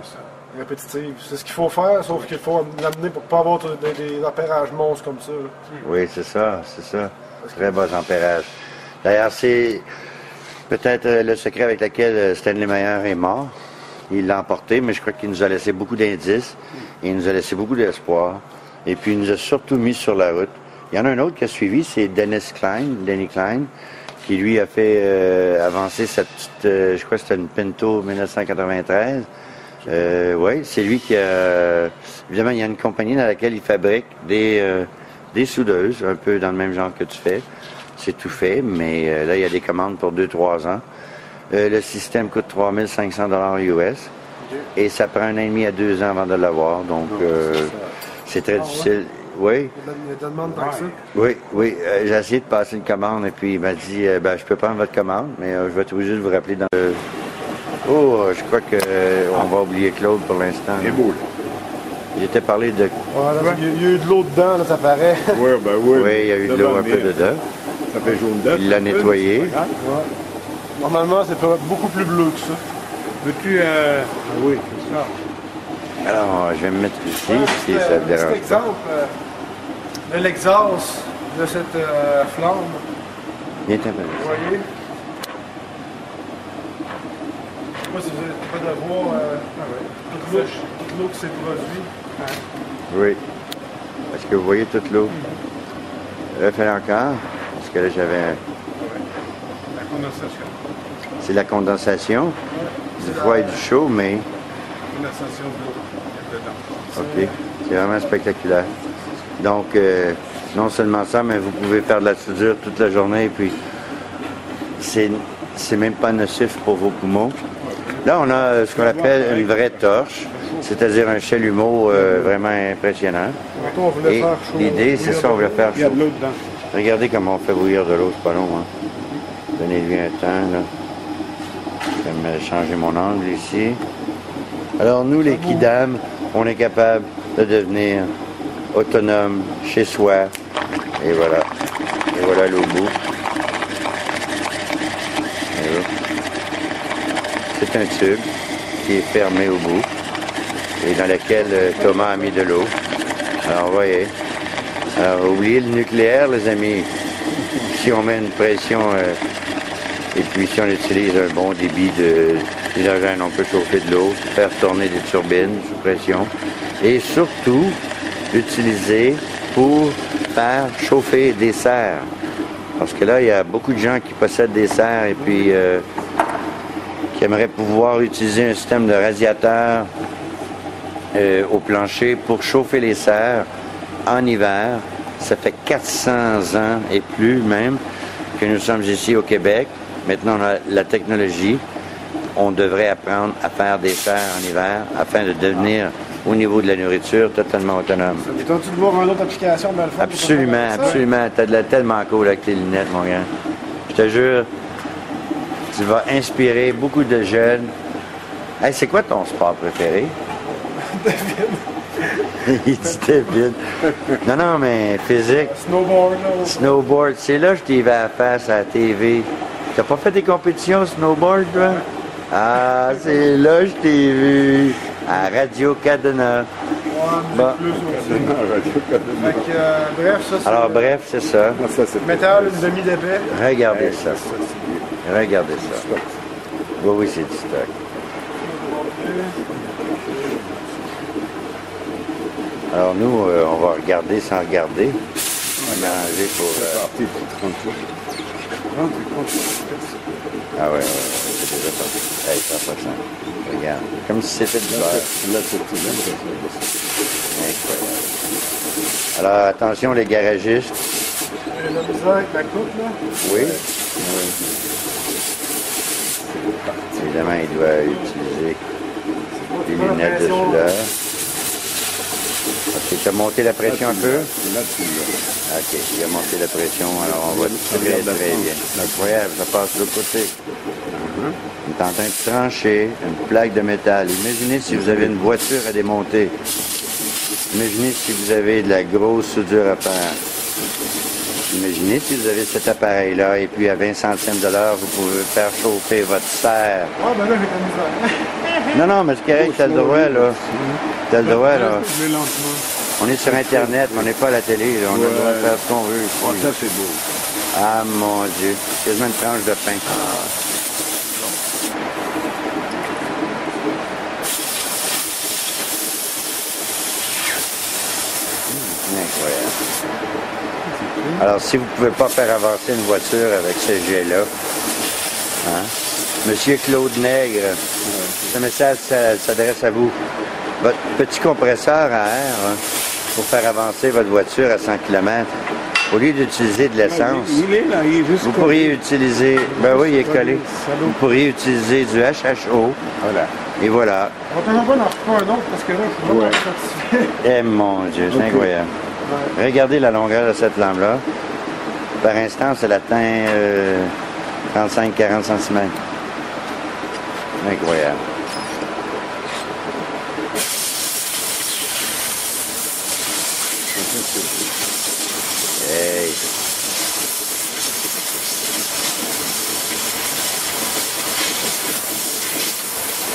Répétitives. C'est ce qu'il faut faire, sauf qu'il faut l'amener pour ne pas avoir des ampérages monstres comme ça. Là. Oui, c'est ça. Très bas ampérage. D'ailleurs, c'est peut-être le secret avec lequel Stanley Meyer est mort. Il l'a emporté, mais je crois qu'il nous a laissé beaucoup d'indices. Et il nous a laissé beaucoup d'espoir. Et puis, il nous a surtout mis sur la route. Il y en a un autre qui a suivi, c'est Denny Klein, qui lui a fait avancer cette petite, je crois que c'était une Pinto 1993. Oui, c'est lui qui a... Évidemment, il y a une compagnie dans laquelle il fabrique des soudeuses, un peu dans le même genre que tu fais. C'est tout fait, mais là, il y a des commandes pour 2-3 ans. Le système coûte 3500 $ US. Et ça prend 1 an et demi à 2 ans avant de l'avoir. Donc, c'est très difficile. Oui. Il y a de la demande tant que ça. Oui. J'ai essayé de passer une commande et puis il m'a dit je peux prendre votre commande, mais je vais être obligé de vous rappeler dans le... Oh, je crois que on va oublier Claude pour l'instant. C'est beau, là. Il était parlé de... Il y a eu de l'eau dedans, là, ça paraît. Oui, ben oui. Oui, il y a eu de l'eau un peu dedans. Ça fait jaune d'œuf. Il l'a nettoyé. Ouais. Normalement, c'est beaucoup plus bleu que ça. Veux-tu... Ah oui, c'est ça. Alors, je vais me mettre ici, si ça te Un dérange petit pas. exemple de l'exhaust de cette flamme. Viens t'en faire. Vous voyez? Je sais pas si vous êtes capable de voir toute l'eau qui s'est produite. Oui. Est-ce que vous voyez toute l'eau? Refais encore, parce que là, j'avais... La condensation. C'est la condensation du froid et du chaud, mais... Condensation de l'eau dedans. OK. C'est vraiment spectaculaire. Donc, non seulement ça, mais vous pouvez faire de la soudure toute la journée, et puis c'est même pas nocif pour vos poumons. Là, on a ce qu'on appelle une vraie torche, c'est-à-dire un chalumeau vraiment impressionnant. On voulait Et faire chaud. l'idée, c'est ça, on veut faire Il y a chaud. de l'eau dedans. Regardez comment on fait bouillir de l'eau, c'est pas long, hein. Donnez-lui un temps, là. Je vais me changer mon angle ici. Alors, nous, les Kidam, on est capable de devenir autonome chez soi. Et voilà. Et voilà l'eau au bout. Et là. C'est un tube qui est fermé au bout et dans lequel Thomas a mis de l'eau. Alors, vous voyez. Alors, oubliez le nucléaire, les amis. Si on met une pression et puis si on utilise un bon débit d'hydrogène, on peut chauffer de l'eau, faire tourner des turbines sous pression et surtout l'utiliser pour faire chauffer des serres. Parce que là, il y a beaucoup de gens qui possèdent des serres et puis qui aimeraient pouvoir utiliser un système de radiateur au plancher pour chauffer les serres en hiver. Ça fait 400 ans et plus même que nous sommes ici au Québec. Maintenant, on a la technologie. On devrait apprendre à faire des serres en hiver afin de devenir, au niveau de la nourriture, totalement autonome. Et toi, tu de voir une autre application, mais Absolument, absolument. T'as de la tellement cool avec tes lunettes, mon gars. Je te jure, tu vas inspirer beaucoup de jeunes. Hey, c'est quoi ton sport préféré? Il dit David. Non, mais physique. Snowboard, là. Snowboard, c'est là que je t'y vais à face à la TV. T'as pas fait des compétitions snowboard, toi? Ah, c'est là que je t'ai vu. À Radio-Cadena. Ouais, Bon. plus aussi. Fait que, bref, ça, c'est... Alors, bref, c'est ça. Ah, ça, c'est Métal, une demi d'épais. Regardez ça. Regardez ça. Oui, c'est du stock. Alors, nous, on va regarder sans regarder. On va mélanger pour... parti pour 30 jours. 30 et 30. Ah ouais, c'est déjà parti. Hey, 100%. Regarde, comme si c'était du beurre. Là, c'est tout. Incroyable. Alors, attention les garagistes. La misère avec la coupe, là. Oui. Évidemment, il doit utiliser des lunettes de soudeur. Ok, tu as monté la pression un peu? Là, tu l'as. Ok, il a monté la pression, alors on va très bien. Incroyable, ça passe de l'autre côté. On est en train de trancher une plaque de métal. Imaginez si vous avez une voiture à démonter. Imaginez si vous avez de la grosse soudure à faire. Imaginez si vous avez cet appareil-là et puis à 20 centimes de l'heure, vous pouvez faire chauffer votre serre. Ah, ben là, j'ai de la misère. Non, non, mais c'est correct, t'as le droit, là. T'as le droit, là. Je vais lentement. On est sur Internet, mais on n'est pas à la télé, là. On a le droit de faire ce qu'on veut ici. Oh, ça, c'est beau. Ah, mon Dieu. Quasiment une tranche de pain. Incroyable. Alors, si vous ne pouvez pas faire avancer une voiture avec ce jet-là, hein? Monsieur Claude Nègre, ce message s'adresse à vous. Votre petit compresseur à air, hein, pour faire avancer votre voiture à 100 km, au lieu d'utiliser de l'essence, Il est là, il est juste vous pourriez utiliser, ben oui, il est collé, vous pourriez utiliser du HHO, Voilà. et voilà. On va toujours pas en refaire un autre parce que là, je suis vraiment satisfait. Eh mon Dieu, c'est incroyable. Regardez la longueur de cette lame-là. Par instant, elle atteint 35-40 cm. Incroyable. Hey.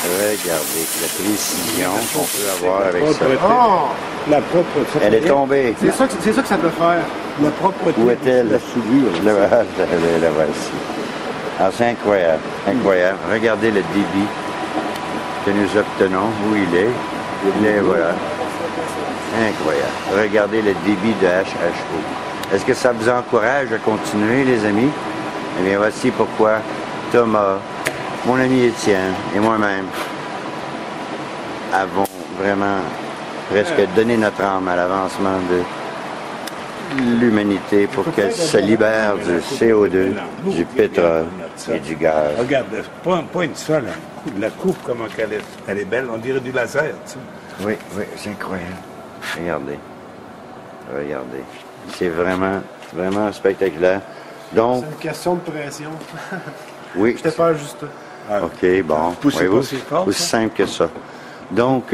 Regardez la précision qu'on peut avoir avec ça. Ah! La propreté. Elle est tombée. C'est ça que ça peut faire. La propreté. Où est-elle? La soudure. La voici. Alors, c'est incroyable. Incroyable. Regardez le débit que nous obtenons, où il est. Il est, voilà. Incroyable. Regardez le débit de HHO. Est-ce que ça vous encourage à continuer, les amis? Eh bien, voici pourquoi Thomas, mon ami Étienne et moi-même avons vraiment presque donné notre âme à l'avancement de l'humanité pour qu'elle se libère du CO2, du pétrole et du gaz. Regarde, pas une seule. La coupe, comment elle est belle. On dirait du laser, tu sais. Oui, oui, c'est incroyable. Regardez. Regardez. C'est vraiment, vraiment spectaculaire. Donc, C'est une question de pression. oui. J'étais pas juste. OK, bon. Poussez Voyez-vous, pas si fort, aussi ça. simple que ça. Donc,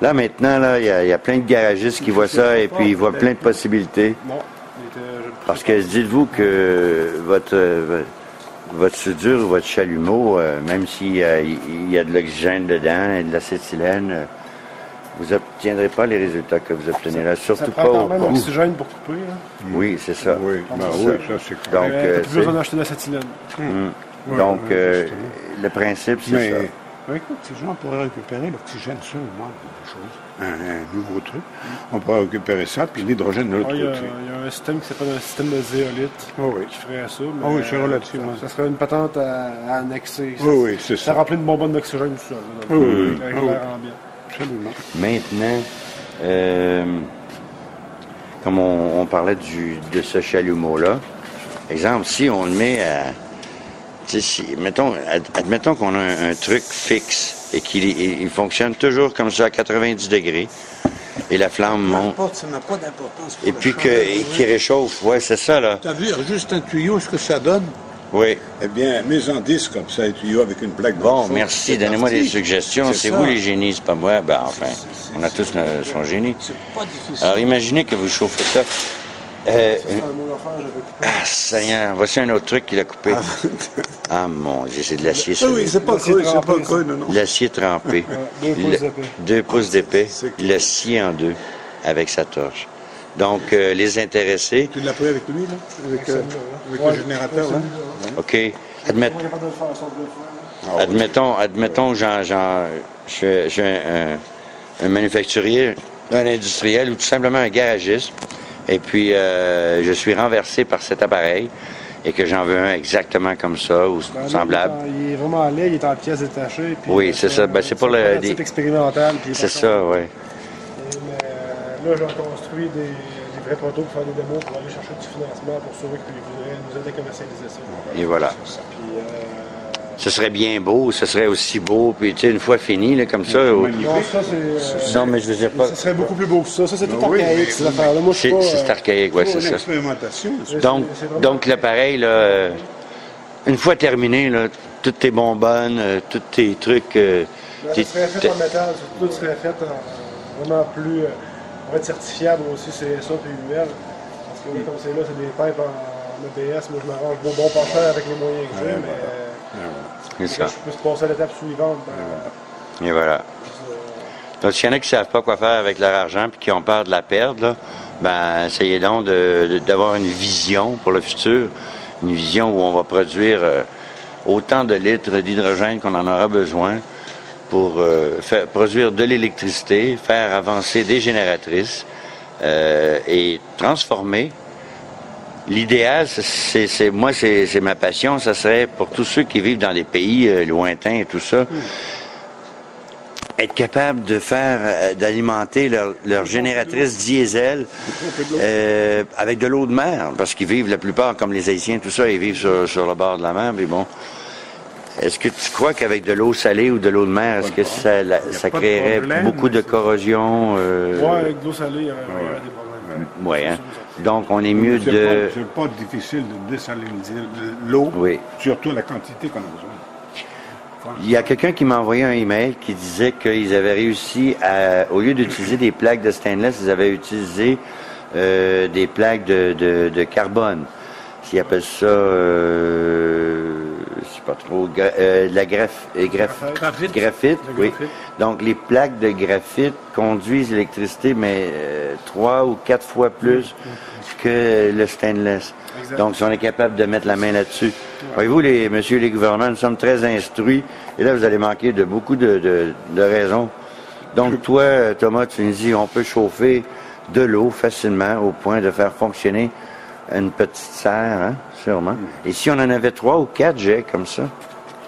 là, maintenant, là, il y a plein de garagistes qui voient ça et puis ils voient plein de possibilités. Bon, Parce que dites-vous que votre soudure ou votre chalumeau, même s'il y a de l'oxygène dedans et de l'acétylène, vous n'obtiendrez pas les résultats que vous obtenez là. ça Surtout prend pas quand au même coût. l'oxygène pour couper. Là. Oui, c'est ça. Oui, ben C'est oui, ça. ça c'est clair. Donc, T'as plus besoin d'acheter de l'acétylène. donc le principe, c'est ça. Mais écoute, ces gens pourraient récupérer l'oxygène seulement quelque chose. Un nouveau truc. On pourrait récupérer ça, puis l'hydrogène de l'autre Il y a côté. un système qui s'appelle un système de zéolite Oh oui. qui ferait ça. Mais, Ah oui, c'est relativement. Ça serait une patente à annexer. Oui, oui, c'est Ça ça. remplit de bonbonnes d'oxygène tout seul. Oui, oui, Avec oui. l'air ambiant. Absolument. Maintenant, comme on parlait de ce chalumeau-là, exemple, si on le met à... admettons qu'on a un truc fixe et qu'il fonctionne toujours comme ça à 90 degrés et la flamme monte Ça n'a pas d'importance. et puis qu'il réchauffe. Oui, c'est ça, là. Tu as vu juste un tuyau, ce que ça donne? Oui. Eh bien, mets en 10 comme ça, un tuyau avec une plaque de Bon, fond. merci. C'est Donnez-moi des parti. suggestions. C'est ça. vous les génies, c'est pas moi. Ben, enfin, on a tous son génie. C'est pas difficile. Alors, imaginez que vous chauffez ça. Seigneur, voici un autre truc qu'il a coupé. Ah mon Dieu, c'est de l'acier Ah oui, solide. c'est pas creux, c'est pas creux, non, non. De l'acier trempé. 2 pouces d'épais. 2 pouces d'épais. C'est Il le scie en deux avec sa torche. Donc, les intéressés, Tu l'as pris avec lui, là? Avec le générateur, là? OK, admettons, je suis un manufacturier, un industriel ou tout simplement un garagiste, et puis je suis renversé par cet appareil. et que j'en veux un exactement comme ça ou Ben, là, semblable. il est vraiment laid, il est en pièces détachées. Puis, Oui, c'est ça. Ben, c'est pour le... C'est expérimental. C'est ça, oui. Là, j'ai construit des vrais protos pour faire des démos, pour aller chercher du financement pour ceux qui voudraient nous aider à commercialiser ça. Et voilà. Puis, Ce serait bien beau, ce serait aussi beau, puis tu sais, une fois fini, là, comme ça... non, ça, c'est... Non, mais je veux dire pas... Ça serait beaucoup plus beau que ça. Ça, c'est tout oui, archaïque, ces affaires-là. Moi, je suis pas... C'est archaïque, oui, c'est Une ça. expérimentation. Donc l'appareil, là, une fois terminé, là, toutes tes bonbonnes, tous tes trucs... Ça serait fait en métal, tout serait fait en vraiment plus... pour être certifiable aussi, c'est ça, puis UL. Parce que là, comme c'est là, c'est des pipes en EBS. Moi, je m'arrange bon pas cher avec les moyens que j'ai, mais C'est ça. je peux passer à l'étape suivante. Et voilà. Donc, s'il y en a qui ne savent pas quoi faire avec leur argent puis qui ont peur de la perdre, là, ben, essayez donc d'avoir une vision pour le futur, une vision où on va produire autant de litres d'hydrogène qu'on en aura besoin pour produire de l'électricité, faire avancer des génératrices et transformer. L'idéal, c'est ma passion, ça serait pour tous ceux qui vivent dans des pays lointains et tout ça, être capable de faire, d'alimenter leur génératrice diesel avec de l'eau de mer, parce qu'ils vivent la plupart, comme les Haïtiens, tout ça, ils vivent sur le bord de la mer, mais bon. Est-ce que tu crois qu'avec de l'eau salée ou de l'eau de mer, est-ce que ça créerait beaucoup de corrosion? Oui, avec de l'eau salée, il y aurait des problèmes. Oui, hein? Donc, on est mieux de... C'est pas difficile de désaliniser l'eau, surtout la quantité qu'on a besoin. Il y a quelqu'un qui m'a envoyé un email qui disait qu'ils avaient réussi à, au lieu d'utiliser des plaques de stainless, ils avaient utilisé des plaques de carbone. Ils appellent ça, je sais pas trop, la graphite, oui. Donc, les plaques de graphite conduisent l'électricité, mais 3 ou 4 fois plus que le stainless. Exact. Donc, si on est capable de mettre la main là-dessus. Voyez-vous, messieurs les gouvernants, nous sommes très instruits, et là, vous allez manquer de beaucoup de raisons. Donc, toi, Thomas, tu nous dis, on peut chauffer de l'eau facilement au point de faire fonctionner une petite serre, hein, sûrement. Et si on en avait 3 ou 4 jets comme ça?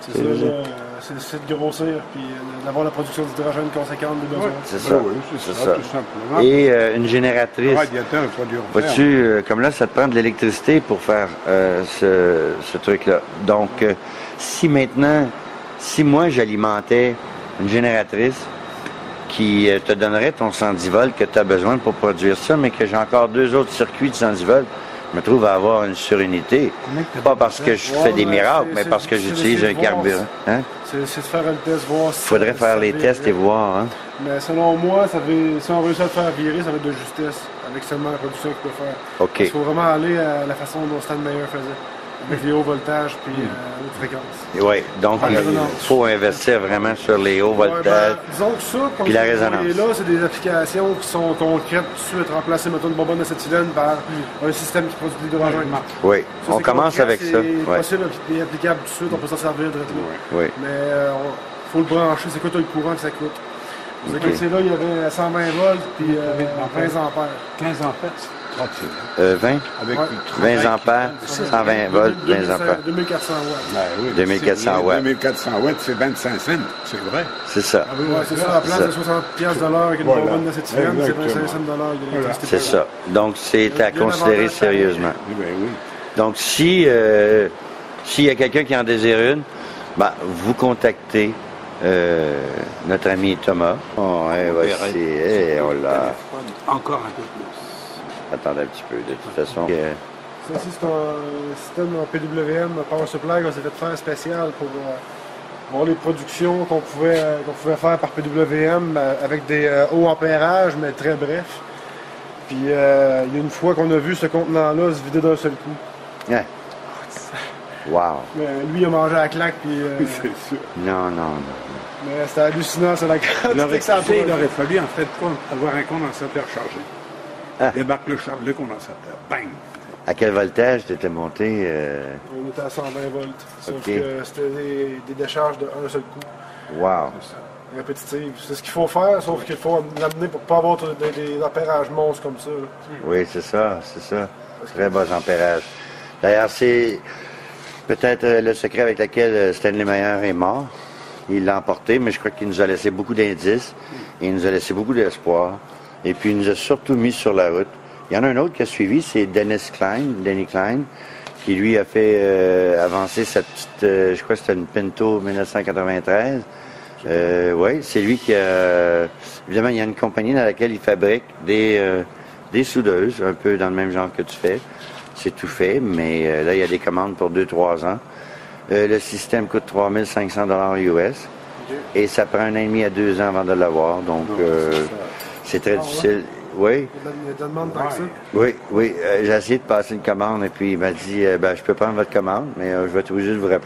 C'est ça, c'est de grossir, puis d'avoir la production d'hydrogène conséquente de besoin. C'est ça, oui, c'est ça, tout simplement. Et une génératrice. Radiateur, pas dur. Vois-tu, comme là, ça te prend de l'électricité pour faire ce truc-là. Donc, si moi, j'alimentais une génératrice qui te donnerait ton 110 volts que tu as besoin pour produire ça, mais que j'ai encore 2 autres circuits de 110 volts, je me trouve à avoir une surinité. Pas parce que je fais des miracles, mais parce que j'utilise un carburant. Hein? C'est de faire un test, voir si... Il faudrait faire les tests et voir. Hein? Mais selon moi, si on réussit à le faire virer, ça va être de justesse, avec seulement la production qu'il peut faire. OK. Il faut vraiment aller à la façon dont Stan Meyer faisait, avec les hauts voltages puis haute fréquence. Oui, donc il faut investir vraiment sur les hauts voltages. Disons que ça, comme puis la résonance. là, c'est des applications qui sont concrètes tout de suite, remplacer mettons, une bonbonne d'acétylène par un système qui produit de l'hydrogène. Oui, ça, on commence concret, avec ça. C'est possible et applicable tout de suite, on peut s'en servir de tout. Oui. Mais il faut le brancher, c'est quoi le courant que ça coûte? Vous savez, là, il y avait 120 volts puis 20 ampères. 15 ampères, 30 20? Avec 20 ampères, 120 volts, 20 ampères. 2400 watts. Ben oui, 2400 watts. 2400 watts, c'est 25 cents, c'est vrai. C'est ça. Oui, c'est ça. À la place de 60$ de l'heure avec une bonbonne d'acétylène, c'est 25 cents de l'heure d'électricité. C'est ça. Donc, c'est à considérer sérieusement. Ben oui. Donc, s'il y a quelqu'un qui en désire une, ben, vous contactez notre ami Thomas. Oh, voici, on l'a. Encore un peu plus. Attendez un petit peu, de toute façon. Ça aussi, c'est un système en PWM, Power Supply, qu'on s'est fait faire spécial pour voir les productions qu'on pouvait faire par PWM avec des hauts ampérages, mais très brefs. Puis, il y a une fois qu'on a vu ce contenant-là se vider d'un seul coup. Yeah. Wow. Mais lui, il a mangé à la claque, puis... c'est sûr. Non. Mais c'était hallucinant, c'est la quantité que ça a Il aurait fallu, en fait, avoir un condensateur chargé. Ah. Débarque le condensateur. Bang! À quel voltage tu étais monté? On était à 120 volts. Sauf OK. que c'était des décharges d'un seul coup. Wow. Répétitives. C'est ce qu'il faut faire, sauf qu'il faut l'amener pour ne pas avoir des ampérages monstres comme ça. Oui, c'est ça. Très bas ampérage. D'ailleurs, c'est peut-être le secret avec lequel Stanley Meyer est mort. Il l'a emporté, mais je crois qu'il nous a laissé beaucoup d'indices. Il nous a laissé beaucoup d'espoir. Et puis, il nous a surtout mis sur la route. Il y en a un autre qui a suivi, c'est Denny Klein, qui lui a fait avancer cette petite, je crois que c'était une Pinto 1993. Oui, c'est lui qui a... Évidemment, il y a une compagnie dans laquelle il fabrique des soudeuses, un peu dans le même genre que tu fais. C'est tout fait, mais là, il y a des commandes pour 2-3 ans. Le système coûte 3500 $ US. Et ça prend 1 an et demi à 2 ans avant de l'avoir. Donc, c'est très difficile. Oui. Il y a de demande par ça. Oui. J'ai essayé de passer une commande et puis il m'a dit je peux prendre votre commande, mais je vais être obligé de vous rappeler.